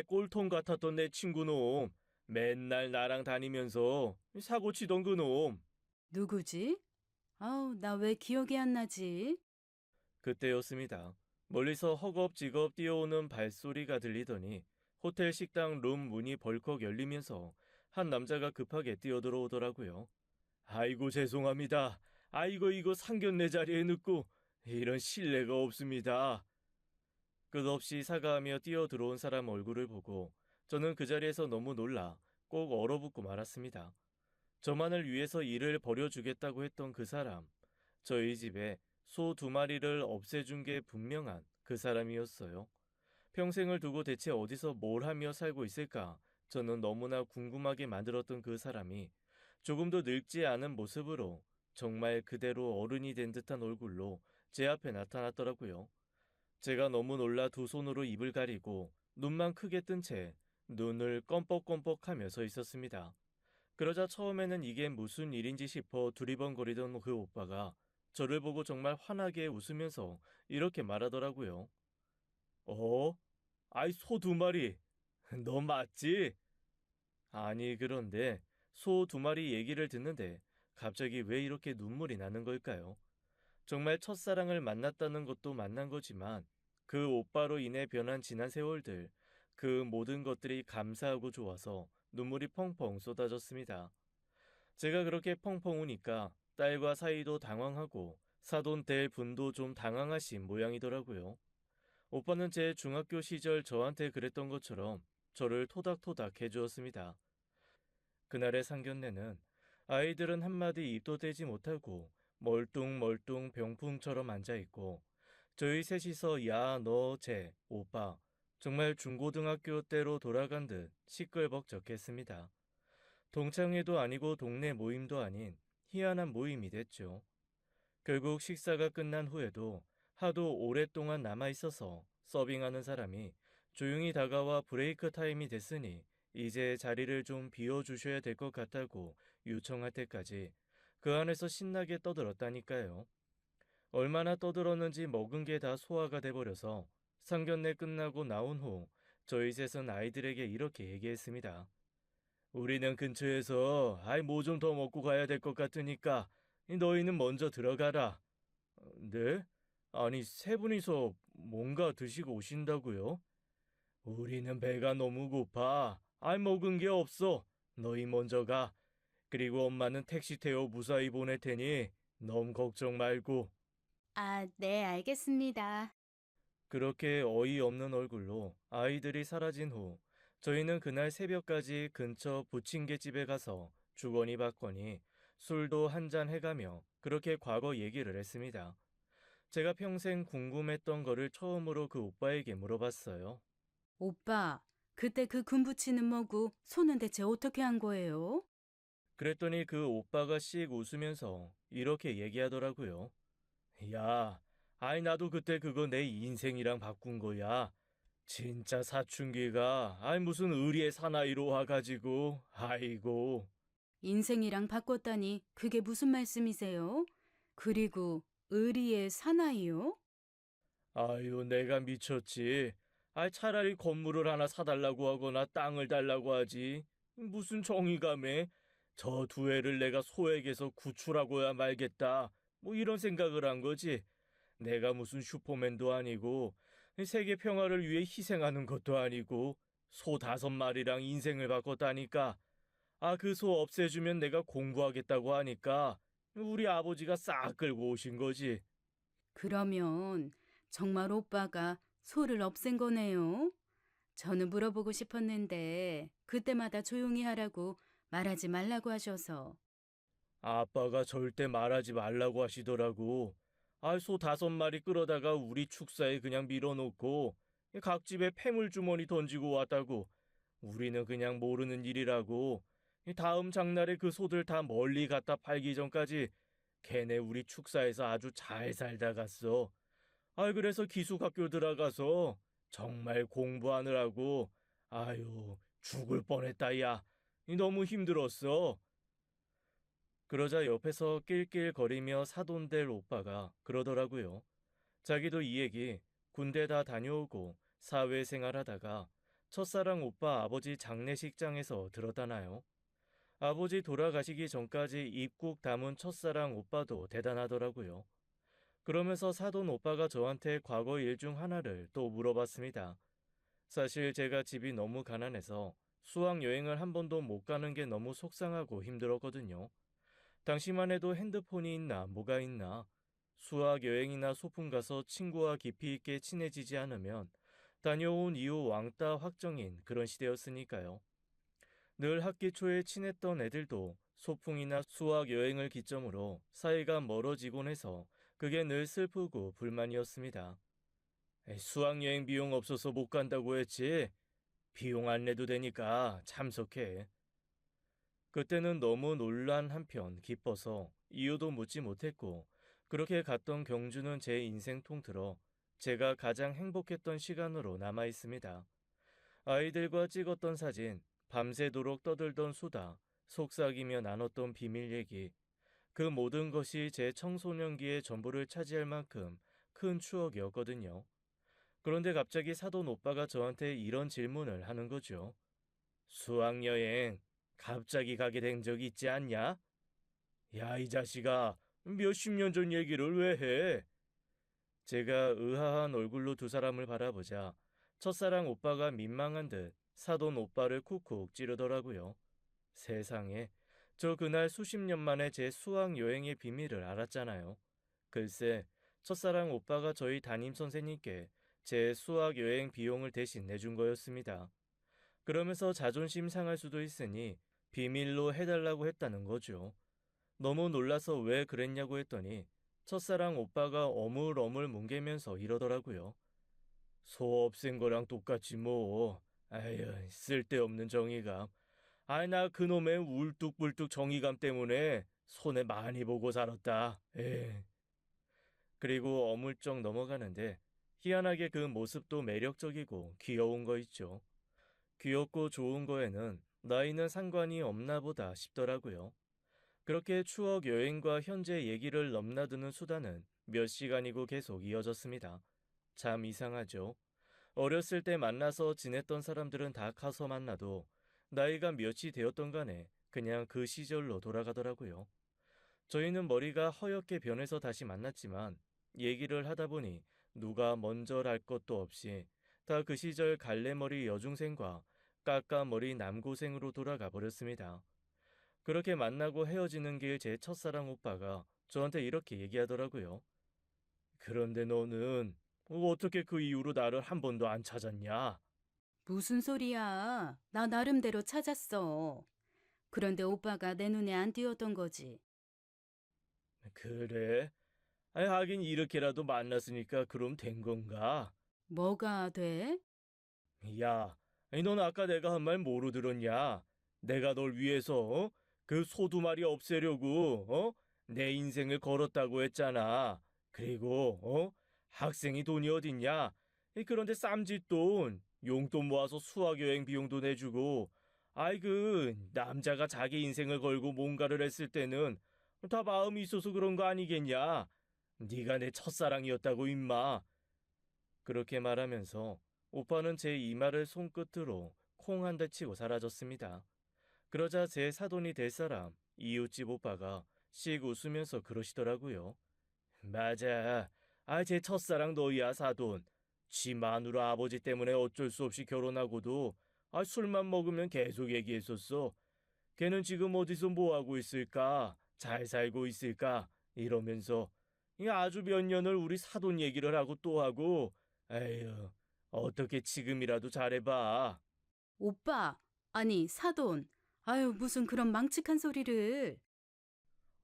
꼴통 같았던 내 친구 놈. 맨날 나랑 다니면서 사고 치던 그 놈. 누구지? 아우, 나 왜 기억이 안 나지? 그때였습니다. 멀리서 허겁지겁 뛰어오는 발소리가 들리더니 호텔 식당 룸 문이 벌컥 열리면서 한 남자가 급하게 뛰어들어오더라고요. 아이고 죄송합니다. 이거 상견례 자리에 늦고 이런 실례가 없습니다. 끝없이 사과하며 뛰어들어온 사람 얼굴을 보고 저는 그 자리에서 너무 놀라 꼭 얼어붙고 말았습니다. 저만을 위해서 일을 벌여주겠다고 했던 그 사람, 저희 집에 소 2마리를 없애준 게 분명한 그 사람이었어요. 평생을 두고 대체 어디서 뭘 하며 살고 있을까? 저는 너무나 궁금하게 만들었던 그 사람이 조금도 늙지 않은 모습으로 정말 그대로 어른이 된 듯한 얼굴로 제 앞에 나타났더라고요. 제가 너무 놀라 두 손으로 입을 가리고 눈만 크게 뜬 채 눈을 껌뻑껌뻑하며 서 있었습니다. 그러자 처음에는 이게 무슨 일인지 싶어 두리번거리던 그 오빠가 저를 보고 정말 환하게 웃으면서 이렇게 말하더라고요. 어? 아이, 소 두 마리. 너 맞지? 아니, 그런데 소 두 마리 얘기를 듣는데 갑자기 왜 이렇게 눈물이 나는 걸까요? 정말 첫사랑을 만났다는 것도 만난 거지만 그 오빠로 인해 변한 지난 세월들, 그 모든 것들이 감사하고 좋아서 눈물이 펑펑 쏟아졌습니다. 제가 그렇게 펑펑 우니까 딸과 사이도 당황하고 사돈 될 분도 좀 당황하신 모양이더라고요. 오빠는 제 중학교 시절 저한테 그랬던 것처럼 저를 토닥토닥 해주었습니다. 그날의 상견례는 아이들은 한마디 입도 대지 못하고 멀뚱멀뚱 병풍처럼 앉아있고 저희 셋이서 야, 너, 쟤, 오빠 정말 중고등학교 때로 돌아간 듯 시끌벅적했습니다. 동창회도 아니고 동네 모임도 아닌 희한한 모임이 됐죠. 결국 식사가 끝난 후에도 하도 오랫동안 남아있어서 서빙하는 사람이 조용히 다가와 브레이크 타임이 됐으니 이제 자리를 좀 비워주셔야 될 것 같다고 요청할 때까지 그 안에서 신나게 떠들었다니까요. 얼마나 떠들었는지 먹은 게 다 소화가 돼버려서 상견례 끝나고 나온 후 저희 셋은 아이들에게 이렇게 얘기했습니다. 우리는 근처에서 아이 뭐 좀 더 먹고 가야 될 것 같으니까 너희는 먼저 들어가라. 네? 아니, 세 분이서 뭔가 드시고 오신다고요? 우리는 배가 너무 고파. 아이, 먹은 게 없어. 너희 먼저 가. 그리고 엄마는 택시 태워 무사히 보낼 테니 너무 걱정 말고. 아, 네, 알겠습니다. 그렇게 어이없는 얼굴로 아이들이 사라진 후 저희는 그날 새벽까지 근처 부침개집에 가서 주거니 받거니 술도 한잔 해가며 그렇게 과거 얘기를 했습니다. 제가 평생 궁금했던 거를 처음으로 그 오빠에게 물어봤어요. 오빠, 그때 그 금 붙이는 뭐고 손은 대체 어떻게 한 거예요? 그랬더니 그 오빠가 씩 웃으면서 이렇게 얘기하더라고요. 야, 아이 나도 그때 그거 내 인생이랑 바꾼 거야. 진짜 사춘기가 아이 무슨 의리의 사나이로 와가지고 아이고. 인생이랑 바꿨다니 그게 무슨 말씀이세요? 그리고 의리의 사나이요? 아유, 내가 미쳤지. 아이 차라리 건물을 하나 사달라고 하거나 땅을 달라고 하지. 무슨 정의감에 저 두 애를 내가 소액에서 구출하고야 말겠다. 뭐 이런 생각을 한 거지. 내가 무슨 슈퍼맨도 아니고 세계 평화를 위해 희생하는 것도 아니고 소 5마리랑 인생을 바꿨다니까. 아, 그 소 없애주면 내가 공부하겠다고 하니까 우리 아버지가 싹 끌고 오신 거지. 그러면 정말 오빠가 소를 없앤 거네요? 저는 물어보고 싶었는데 그때마다 조용히 하라고 말하지 말라고 하셔서. 아빠가 절대 말하지 말라고 하시더라고. 아, 소 5마리 끌어다가 우리 축사에 그냥 밀어놓고 각 집에 폐물 주머니 던지고 왔다고. 우리는 그냥 모르는 일이라고. 다음 장날에 그 소들 다 멀리 갖다 팔기 전까지 걔네 우리 축사에서 아주 잘 살다 갔어. 아, 그래서 기숙학교 들어가서 정말 공부하느라고 아유 죽을 뻔했다 야. 너무 힘들었어. 그러자 옆에서 낄낄거리며 사돈될 오빠가 그러더라고요. 자기도 이 얘기 군대 다 다녀오고 사회생활하다가 첫사랑 오빠 아버지 장례식장에서 들었다나요. 아버지 돌아가시기 전까지 입국 다문 첫사랑 오빠도 대단하더라고요. 그러면서 사돈 오빠가 저한테 과거 일 중 하나를 또 물어봤습니다. 사실 제가 집이 너무 가난해서 수학 여행을 한 번도 못 가는 게 너무 속상하고 힘들었거든요. 당시만 해도 핸드폰이 있나 뭐가 있나. 수학 여행이나 소풍 가서 친구와 깊이 있게 친해지지 않으면 다녀온 이후 왕따 확정인 그런 시대였으니까요. 늘 학기 초에 친했던 애들도 소풍이나 수학 여행을 기점으로 사이가 멀어지곤 해서 그게 늘 슬프고 불만이었습니다. 수학여행 비용 없어서 못 간다고 했지. 비용 안 내도 되니까 참석해. 그때는 너무 놀란 한편 기뻐서 이유도 묻지 못했고 그렇게 갔던 경주는 제 인생 통틀어 제가 가장 행복했던 시간으로 남아 있습니다. 아이들과 찍었던 사진, 밤새도록 떠들던 수다, 속삭이며 나눴던 비밀 얘기, 그 모든 것이 제 청소년기의 전부를 차지할 만큼 큰 추억이었거든요. 그런데 갑자기 사돈 오빠가 저한테 이런 질문을 하는 거죠. 수학여행 갑자기 가게 된 적이 있지 않냐? 야, 이 자식아, 몇십 년 전 얘기를 왜 해? 제가 의아한 얼굴로 두 사람을 바라보자 첫사랑 오빠가 민망한 듯 사돈 오빠를 쿡쿡 찌르더라고요. 세상에, 저 그날 수십 년 만에 제 수학 여행의 비밀을 알았잖아요. 글쎄, 첫사랑 오빠가 저희 담임 선생님께 제 수학 여행 비용을 대신 내준 거였습니다. 그러면서 자존심 상할 수도 있으니 비밀로 해달라고 했다는 거죠. 너무 놀라서 왜 그랬냐고 했더니 첫사랑 오빠가 어물어물 뭉개면서 이러더라고요. 소 없앤 거랑 똑같지 뭐. 아휴, 쓸데없는 정의감. 아이, 나 그놈의 울뚝불뚝 정의감 때문에 손해 많이 보고 살았다. 에. 그리고 어물쩍 넘어가는데 희한하게 그 모습도 매력적이고 귀여운 거 있죠. 귀엽고 좋은 거에는 나이는 상관이 없나 보다 싶더라고요. 그렇게 추억 여행과 현재 얘기를 넘나드는 수다는 몇 시간이고 계속 이어졌습니다. 참 이상하죠. 어렸을 때 만나서 지냈던 사람들은 다 커서 만나도 나이가 몇이 되었던 간에 그냥 그 시절로 돌아가더라고요. 저희는 머리가 허옇게 변해서 다시 만났지만 얘기를 하다 보니 누가 먼저랄 것도 없이 다 그 시절 갈래머리 여중생과 까까머리 남고생으로 돌아가 버렸습니다. 그렇게 만나고 헤어지는 길 제 첫사랑 오빠가 저한테 이렇게 얘기하더라고요. 그런데 너는 어떻게 그 이후로 나를 한 번도 안 찾았냐? 무슨 소리야? 나 나름대로 찾았어. 그런데 오빠가 내 눈에 안 띄었던 거지. 그래? 아니, 하긴 이렇게라도 만났으니까 그럼 된 건가? 뭐가 돼? 야, 아니, 넌 아까 내가 한 말 뭐로 들었냐? 내가 널 위해서 그 소두말이 없애려고 내 인생을 걸었다고 했잖아. 그리고 학생이 돈이 어딨냐? 그런데 쌈짓돈, 용돈 모아서 수학여행 비용도 내주고, 아이 그 남자가 자기 인생을 걸고 뭔가를 했을 때는 다 마음이 있어서 그런 거 아니겠냐? 네가 내 첫사랑이었다고 임마. 그렇게 말하면서 오빠는 제 이마를 손끝으로 콩 한 대 치고 사라졌습니다. 그러자 제 사돈이 될 사람 이웃집 오빠가 씩 웃으면서 그러시더라고요. 맞아. 아, 제 첫사랑 너희야, 사돈. 지 마누라 아버지 때문에 어쩔 수 없이 결혼하고도 술만 먹으면 계속 얘기했었어. 걔는 지금 어디서 뭐 하고 있을까? 잘 살고 있을까? 이러면서 이 아주 몇 년을 우리 사돈 얘기를 하고 또 하고. 에휴, 어떻게 지금이라도 잘해봐. 오빠, 아니, 사돈. 아유, 무슨 그런 망측한 소리를.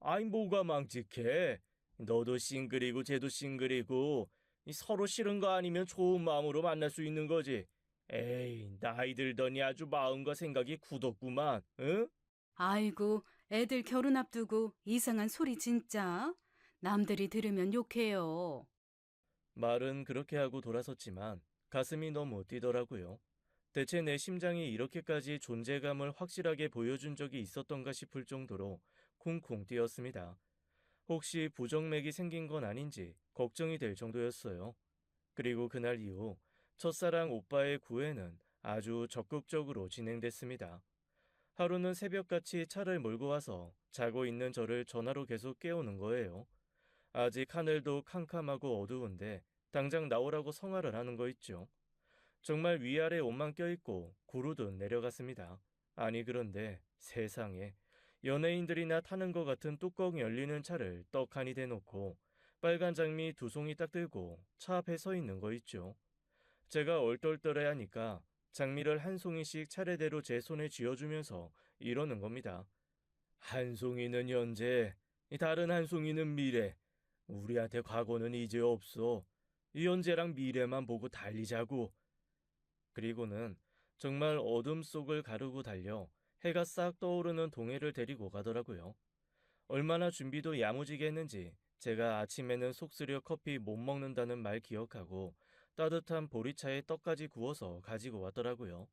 아이, 뭐가 망측해. 너도 싱글이고 쟤도 싱글이고 이 서로 싫은 거 아니면 좋은 마음으로 만날 수 있는 거지. 에이, 나이 들더니 아주 마음과 생각이 굳었구만. 응? 아이고, 애들 결혼 앞두고 이상한 소리 진짜. 남들이 들으면 욕해요. 말은 그렇게 하고 돌아섰지만 가슴이 너무 뛰더라고요. 대체 내 심장이 이렇게까지 존재감을 확실하게 보여준 적이 있었던가 싶을 정도로 쿵쿵 뛰었습니다. 혹시 부정맥이 생긴 건 아닌지 걱정이 될 정도였어요. 그리고 그날 이후 첫사랑 오빠의 구애는 아주 적극적으로 진행됐습니다. 하루는 새벽같이 차를 몰고 와서 자고 있는 저를 전화로 계속 깨우는 거예요. 아직 하늘도 캄캄하고 어두운데 당장 나오라고 성화를 하는 거 있죠. 정말 위아래 옷만 껴입고 구르듯 내려갔습니다. 아니 그런데 세상에 연예인들이나 타는 것 같은 뚜껑 열리는 차를 떡하니 대놓고 빨간 장미 두 송이 딱 들고 차 앞에 서 있는 거 있죠. 제가 얼떨떨해하니까 장미를 한 송이씩 차례대로 제 손에 쥐어주면서 이러는 겁니다. 한 송이는 현재, 다른 한 송이는 미래. 우리한테 과거는 이제 없어. 이 현재랑 미래만 보고 달리자고. 그리고는 정말 어둠 속을 가르고 달려 해가 싹 떠오르는 동해를 데리고 가더라고요. 얼마나 준비도 야무지게 했는지 제가 아침에는 속쓰려 커피 못 먹는다는 말 기억하고 따뜻한 보리차에 떡까지 구워서 가지고 왔더라고요.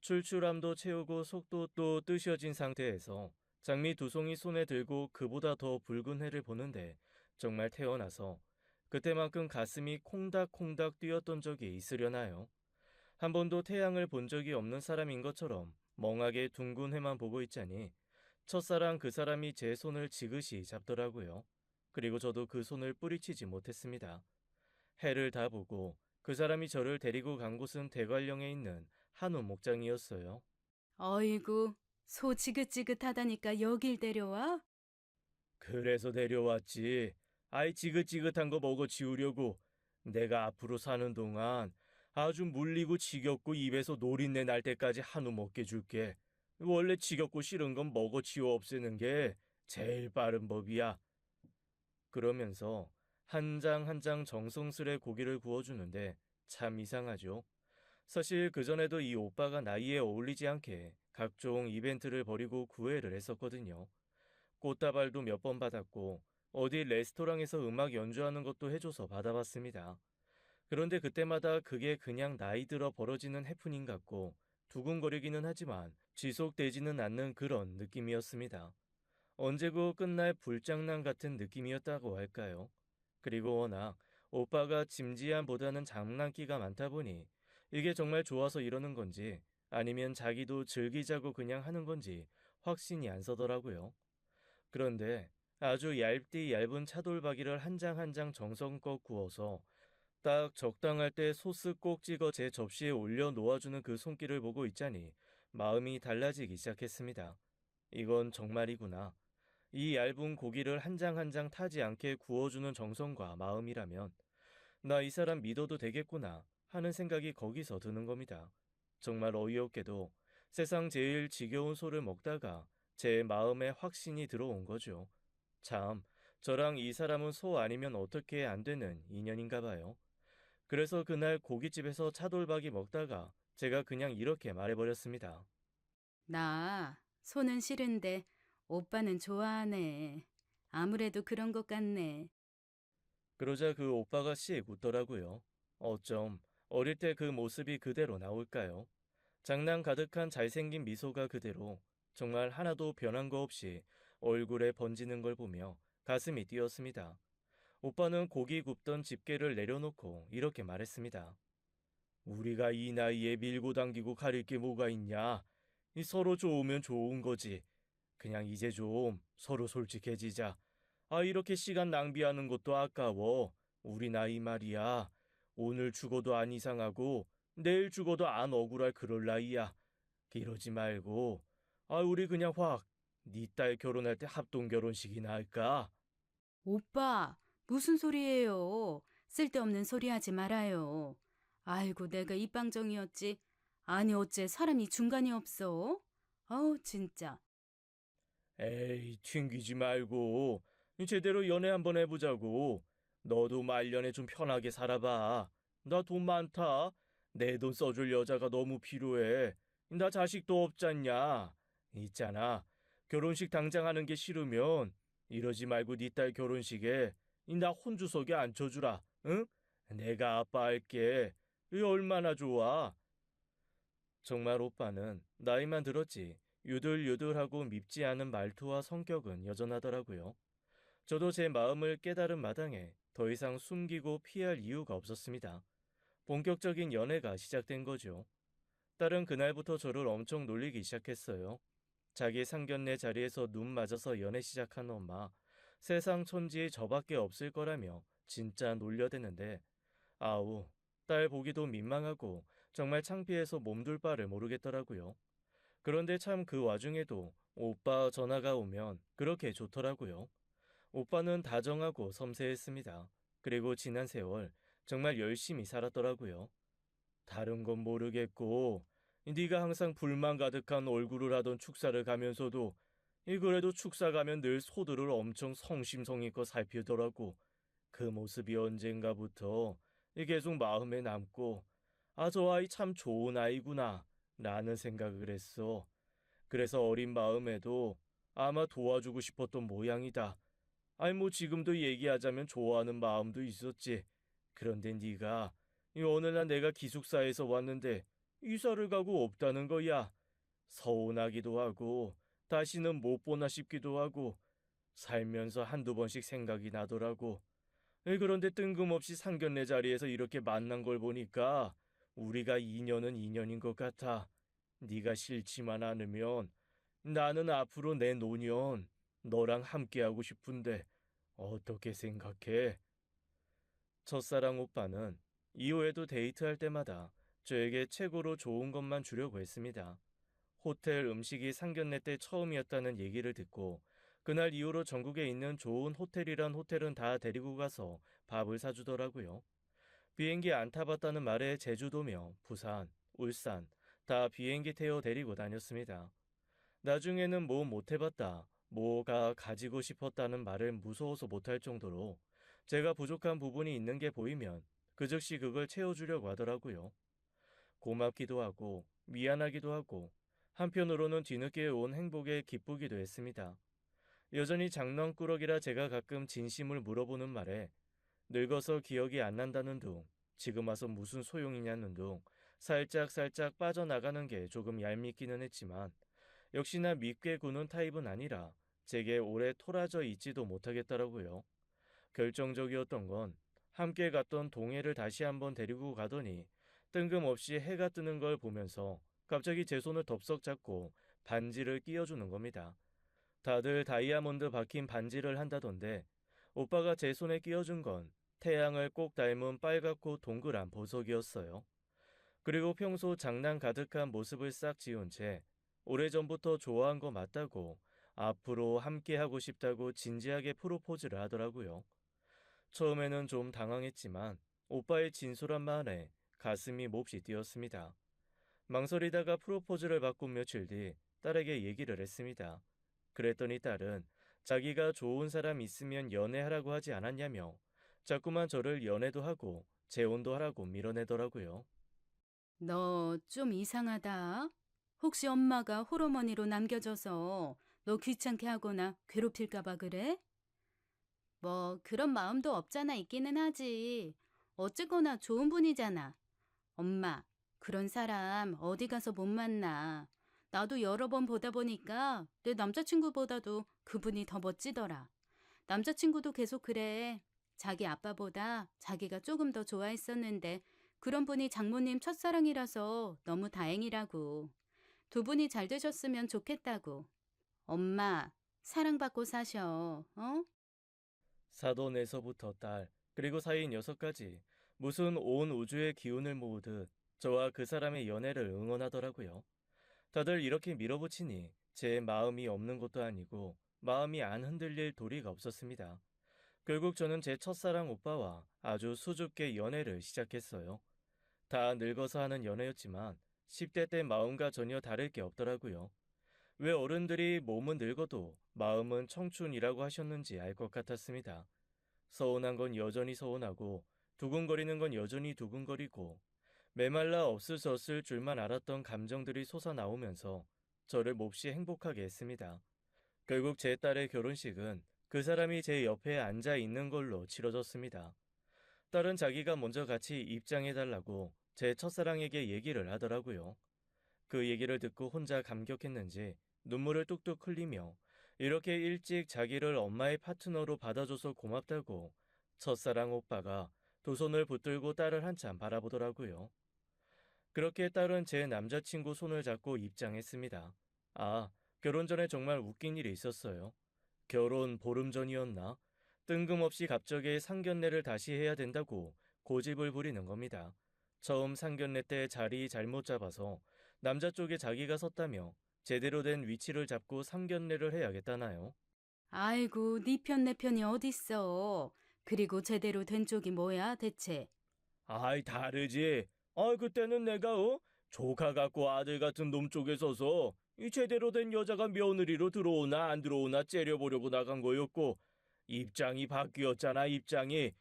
출출함도 채우고 속도 뜨셔진 상태에서 장미 두 송이 손에 들고 그보다 더 붉은 해를 보는데 정말 태어나서 그때만큼 가슴이 콩닥콩닥 뛰었던 적이 있으려나요? 한 번도 태양을 본 적이 없는 사람인 것처럼 멍하게 둥근 해만 보고 있자니 첫사랑 그 사람이 제 손을 지그시 잡더라고요. 그리고 저도 그 손을 뿌리치지 못했습니다. 해를 다 보고 그 사람이 저를 데리고 간 곳은 대관령에 있는 한우 목장이었어요. 어이구, 소 지긋지긋하다니까 여길 데려와? 그래서 데려왔지. 아이 지긋지긋한 거 먹어 치우려고. 내가 앞으로 사는 동안 아주 물리고 지겹고 입에서 노린내 날 때까지 한우 먹게 줄게. 원래 지겹고 싫은 건 먹어 치워 없애는 게 제일 빠른 법이야. 그러면서 한 장 한 장 정성스레 고기를 구워주는데 참 이상하죠. 사실 그전에도 이 오빠가 나이에 어울리지 않게 각종 이벤트를 벌이고 구애를 했었거든요. 꽃다발도 몇 번 받았고 어디 레스토랑에서 음악 연주하는 것도 해줘서 받아봤습니다. 그런데 그때마다 그게 그냥 나이 들어 벌어지는 해프닝 같고 두근거리기는 하지만 지속되지는 않는 그런 느낌이었습니다. 언제고 끝날 불장난 같은 느낌이었다고 할까요? 그리고 워낙 오빠가 짐지한보다는 장난기가 많다 보니 이게 정말 좋아서 이러는 건지 아니면 자기도 즐기자고 그냥 하는 건지 확신이 안 서더라고요. 그런데 아주 얇디 얇은 차돌박이를 한 장 한 장 정성껏 구워서 딱 적당할 때 소스 꼭 찍어 제 접시에 올려 놓아주는 그 손길을 보고 있자니 마음이 달라지기 시작했습니다. 이건 정말이구나. 이 얇은 고기를 한 장 한 장 타지 않게 구워주는 정성과 마음이라면 나 이 사람 믿어도 되겠구나 하는 생각이 거기서 드는 겁니다. 정말 어이없게도 세상 제일 지겨운 소를 먹다가 제 마음에 확신이 들어온 거죠. 참, 저랑 이 사람은 소 아니면 어떻게 안 되는 인연인가 봐요. 그래서 그날 고깃집에서 차돌박이 먹다가 제가 그냥 이렇게 말해버렸습니다. 나 소는 싫은데 오빠는 좋아하네. 아무래도 그런 것 같네. 그러자 그 오빠가 씩 웃더라고요. 어쩜 어릴 때 그 모습이 그대로 나올까요? 장난 가득한 잘생긴 미소가 그대로 정말 하나도 변한 거 없이 얼굴에 번지는 걸 보며 가슴이 뛰었습니다. 오빠는 고기 굽던 집게를 내려놓고 이렇게 말했습니다. 우리가 이 나이에 밀고 당기고 가릴 게 뭐가 있냐? 이 서로 좋으면 좋은 거지. 그냥 이제 좀 서로 솔직해지자. 아, 이렇게 시간 낭비하는 것도 아까워. 우리 나이 말이야. 오늘 죽어도 안 이상하고 내일 죽어도 안 억울할 그럴 나이야. 이러지 말고 우리 그냥 확 네 딸 결혼할 때 합동 결혼식이나 할까? 오빠, 무슨 소리예요? 쓸데없는 소리 하지 말아요. 아이고, 내가 입방정이었지. 아니, 어째 사람이 중간이 없어? 아우, 진짜. 에이, 튕기지 말고 제대로 연애 한번 해보자고. 너도 말년에 좀 편하게 살아봐. 나 돈 많다. 내 돈 써줄 여자가 너무 필요해. 나 자식도 없잖냐. 있잖아. 결혼식 당장 하는 게 싫으면 이러지 말고 네 딸 결혼식에 나 혼주석에 앉혀주라. 응? 내가 아빠 할게. 이 얼마나 좋아. 정말 오빠는 나이만 들었지 유들유들하고 밉지 않은 말투와 성격은 여전하더라고요. 저도 제 마음을 깨달은 마당에 더 이상 숨기고 피할 이유가 없었습니다. 본격적인 연애가 시작된 거죠. 딸은 그날부터 저를 엄청 놀리기 시작했어요. 자기 상견례 자리에서 눈 맞아서 연애 시작한 엄마, 세상 천지에 저밖에 없을 거라며 진짜 놀려대는데 아우, 딸 보기도 민망하고 정말 창피해서 몸둘 바를 모르겠더라고요. 그런데 참 그 와중에도 오빠 전화가 오면 그렇게 좋더라고요. 오빠는 다정하고 섬세했습니다. 그리고 지난 세월 정말 열심히 살았더라고요. 다른 건 모르겠고 네가 항상 불만 가득한 얼굴을 하던 축사를 가면서도 이 그래도 축사 가면 늘 소들을 엄청 성심성의껏 살피더라고. 그 모습이 언젠가부터 계속 마음에 남고 저 아이 참 좋은 아이구나 라는 생각을 했어. 그래서 어린 마음에도 아마 도와주고 싶었던 모양이다. 아니 뭐 지금도 얘기하자면 좋아하는 마음도 있었지. 그런데 네가 이 어느 날 내가 기숙사에서 왔는데 이사를 가고 없다는 거야. 서운하기도 하고 다시는 못 보나 싶기도 하고 살면서 한두 번씩 생각이 나더라고. 그런데 뜬금없이 상견례 자리에서 이렇게 만난 걸 보니까 우리가 인연은 인연인 것 같아. 네가 싫지만 않으면 나는 앞으로 내 노년 너랑 함께하고 싶은데 어떻게 생각해? 첫사랑 오빠는 이후에도 데이트할 때마다 저에게 최고로 좋은 것만 주려고 했습니다. 호텔 음식이 상견례 때 처음이었다는 얘기를 듣고 그날 이후로 전국에 있는 좋은 호텔이란 호텔은 다 데리고 가서 밥을 사주더라고요. 비행기 안 타봤다는 말에 제주도며 부산, 울산 다 비행기 태워 데리고 다녔습니다. 나중에는 뭐 못 해봤다, 뭐가 가지고 싶었다는 말을 무서워서 못할 정도로 제가 부족한 부분이 있는 게 보이면 그 즉시 그걸 채워주려고 하더라고요. 고맙기도 하고 미안하기도 하고 한편으로는 뒤늦게 온 행복에 기쁘기도 했습니다. 여전히 장난꾸러기라 제가 가끔 진심을 물어보는 말에 늙어서 기억이 안 난다는 둥, 지금 와서 무슨 소용이냐는 둥 살짝 빠져나가는 게 조금 얄밉기는 했지만 역시나 밉게 구는 타입은 아니라 제게 오래 토라져 있지도 못하겠더라고요. 결정적이었던 건 함께 갔던 동해를 다시 한번 데리고 가더니 뜬금없이 해가 뜨는 걸 보면서 갑자기 제 손을 덥석 잡고 반지를 끼워주는 겁니다. 다들 다이아몬드 박힌 반지를 한다던데 오빠가 제 손에 끼워준 건 태양을 꼭 닮은 빨갛고 동그란 보석이었어요. 그리고 평소 장난 가득한 모습을 싹 지운 채 오래전부터 좋아한 거 맞다고 앞으로 함께하고 싶다고 진지하게 프로포즈를 하더라고요. 처음에는 좀 당황했지만 오빠의 진솔한 말에 가슴이 몹시 뛰었습니다. 망설이다가 프로포즈를 받고 며칠 뒤 딸에게 얘기를 했습니다. 그랬더니 딸은 자기가 좋은 사람 있으면 연애하라고 하지 않았냐며 자꾸만 저를 연애도 하고 재혼도 하라고 밀어내더라고요. 너 좀 이상하다. 혹시 엄마가 홀어머니로 남겨져서 너 귀찮게 하거나 괴롭힐까 봐 그래? 뭐 그런 마음도 없잖아 있기는 하지. 어쨌거나 좋은 분이잖아. 엄마, 그런 사람 어디 가서 못 만나. 나도 여러 번 보다 보니까 내 남자친구보다도 그분이 더 멋지더라. 남자친구도 계속 그래. 자기 아빠보다 자기가 조금 더 좋아했었는데 그런 분이 장모님 첫사랑이라서 너무 다행이라고. 두 분이 잘 되셨으면 좋겠다고. 엄마, 사랑받고 사셔. 어? 사돈에서부터 딸, 그리고 사이인 녀석까지 무슨 온 우주의 기운을 모으듯 저와 그 사람의 연애를 응원하더라고요. 다들 이렇게 밀어붙이니 제 마음이 없는 것도 아니고 마음이 안 흔들릴 도리가 없었습니다. 결국 저는 제 첫사랑 오빠와 아주 수줍게 연애를 시작했어요. 다 늙어서 하는 연애였지만 10대 때 마음과 전혀 다를 게 없더라고요. 왜 어른들이 몸은 늙어도 마음은 청춘이라고 하셨는지 알 것 같았습니다. 서운한 건 여전히 서운하고 두근거리는 건 여전히 두근거리고 메말라 없어졌을 줄만 알았던 감정들이 솟아나오면서 저를 몹시 행복하게 했습니다. 결국 제 딸의 결혼식은 그 사람이 제 옆에 앉아 있는 걸로 치러졌습니다. 딸은 자기가 먼저 같이 입장해달라고 제 첫사랑에게 얘기를 하더라고요. 그 얘기를 듣고 혼자 감격했는지 눈물을 뚝뚝 흘리며 이렇게 일찍 자기를 엄마의 파트너로 받아줘서 고맙다고 첫사랑 오빠가 두 손을 붙들고 딸을 한참 바라보더라고요. 그렇게 딸은 제 남자친구 손을 잡고 입장했습니다. 아, 결혼 전에 정말 웃긴 일이 있었어요. 결혼 보름 전이었나? 뜬금없이 갑자기 상견례를 다시 해야 된다고 고집을 부리는 겁니다. 처음 상견례 때 자리 잘못 잡아서 남자 쪽에 자기가 섰다며 제대로 된 위치를 잡고 상견례를 해야겠다나요? 아이고, 네 편 내 편이 어딨어. 그리고 제대로 된 쪽이 뭐야, 대체? 아이 다르지. 그때는 내가 조카 같고 아들 같은 놈 쪽에 서서 이 제대로 된 여자가 며느리로 들어오나 안 들어오나 째려보려고 나간 거였고 입장이 바뀌었잖아 입장이.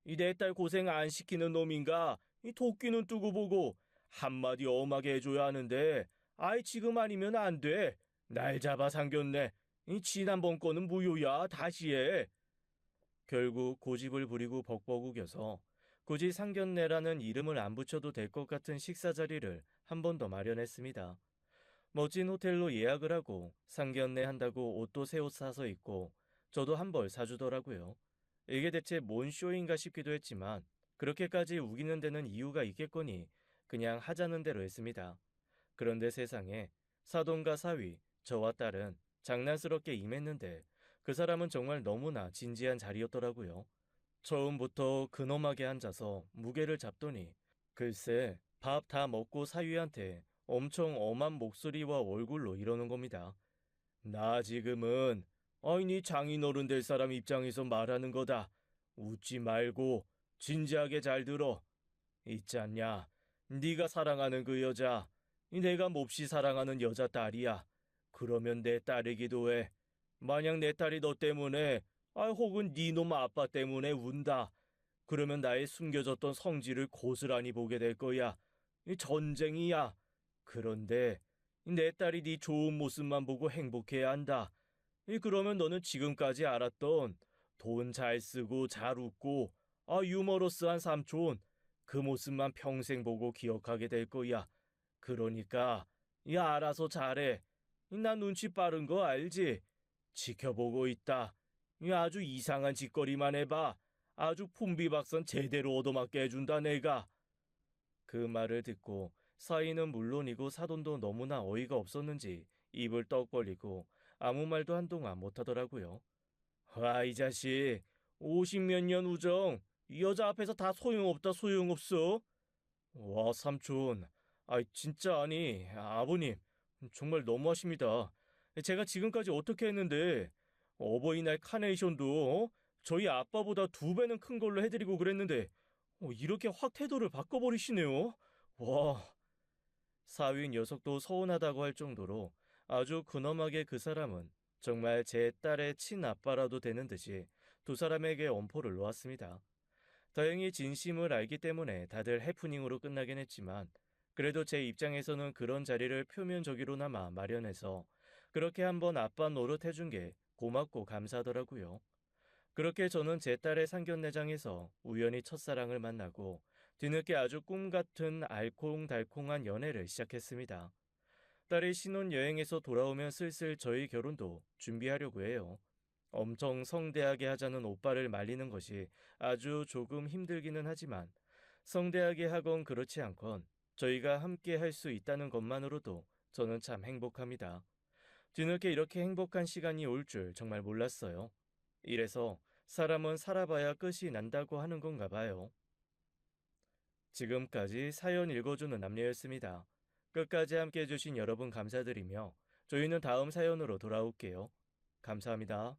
이 내 딸 고생 안 시키는 놈인가 이 도끼는 두고 보고 한마디 엄하게 해줘야 하는데 아이 지금 아니면 안 돼. 날 잡아 상견례. 이 지난번 거는 무효야 다시 해. 결국 고집을 부리고 벅벅 우겨서 굳이 상견례라는 이름을 안 붙여도 될 것 같은 식사 자리를 한 번 더 마련했습니다. 멋진 호텔로 예약을 하고 상견례 한다고 옷도 새 옷 사서 입고 저도 한 벌 사주더라고요. 이게 대체 뭔 쇼인가 싶기도 했지만 그렇게까지 우기는 데는 이유가 있겠거니 그냥 하자는 대로 했습니다. 그런데 세상에 사돈과 사위, 저와 딸은 장난스럽게 임했는데 그 사람은 정말 너무나 진지한 자리였더라고요. 처음부터 근엄하게 앉아서 무게를 잡더니 글쎄 밥 다 먹고 사위한테 엄청 엄한 목소리와 얼굴로 이러는 겁니다. 나 지금은 아니 장인어른 될 사람 입장에서 말하는 거다. 웃지 말고 진지하게 잘 들어. 있잖냐. 네가 사랑하는 그 여자, 내가 몹시 사랑하는 여자 딸이야. 그러면 내 딸이기도 해. 만약 내 딸이 너 때문에, 혹은 네 놈 아빠 때문에 운다. 그러면 나의 숨겨졌던 성질을 고스란히 보게 될 거야. 이 전쟁이야. 그런데 내 딸이 네 좋은 모습만 보고 행복해야 한다. 그러면 너는 지금까지 알았던 돈 잘 쓰고 잘 웃고 유머러스한 삼촌 그 모습만 평생 보고 기억하게 될 거야. 그러니까 알아서 잘해. 나 눈치 빠른 거 알지? 지켜보고 있다. 아주 이상한 짓거리만 해봐. 아주 풍비박산 제대로 얻어맞게 해준다 내가. 그 말을 듣고 사위는 물론이고 사돈도 너무나 어이가 없었는지 입을 떡 벌리고 아무 말도 한동안 못하더라고요. 와, 이 자식. 50몇 년 우정. 이 여자 앞에서 다 소용없다 소용없어. 와, 삼촌. 진짜 아니, 아버님. 정말 너무하십니다. 제가 지금까지 어떻게 했는데 어버이날 카네이션도 저희 아빠보다 2배는 큰 걸로 해드리고 그랬는데 이렇게 확 태도를 바꿔버리시네요. 와, 사위 녀석도 서운하다고 할 정도로 아주 근엄하게 그 사람은 정말 제 딸의 친아빠라도 되는 듯이 두 사람에게 엄포를 놓았습니다. 다행히 진심을 알기 때문에 다들 해프닝으로 끝나긴 했지만 그래도 제 입장에서는 그런 자리를 표면적으로나마 마련해서 그렇게 한번 아빠 노릇해준 게 고맙고 감사하더라고요. 그렇게 저는 제 딸의 상견례장에서 우연히 첫사랑을 만나고 뒤늦게 아주 꿈같은 알콩달콩한 연애를 시작했습니다. 딸이 신혼여행에서 돌아오면 슬슬 저희 결혼도 준비하려고 해요. 엄청 성대하게 하자는 오빠를 말리는 것이 아주 조금 힘들기는 하지만 성대하게 하건 그렇지 않건 저희가 함께 할 수 있다는 것만으로도 저는 참 행복합니다. 뒤늦게 이렇게 행복한 시간이 올 줄 정말 몰랐어요. 이래서 사람은 살아봐야 끝이 난다고 하는 건가 봐요. 지금까지 사연 읽어주는 남녀였습니다. 끝까지 함께 해주신 여러분 감사드리며 저희는 다음 사연으로 돌아올게요. 감사합니다.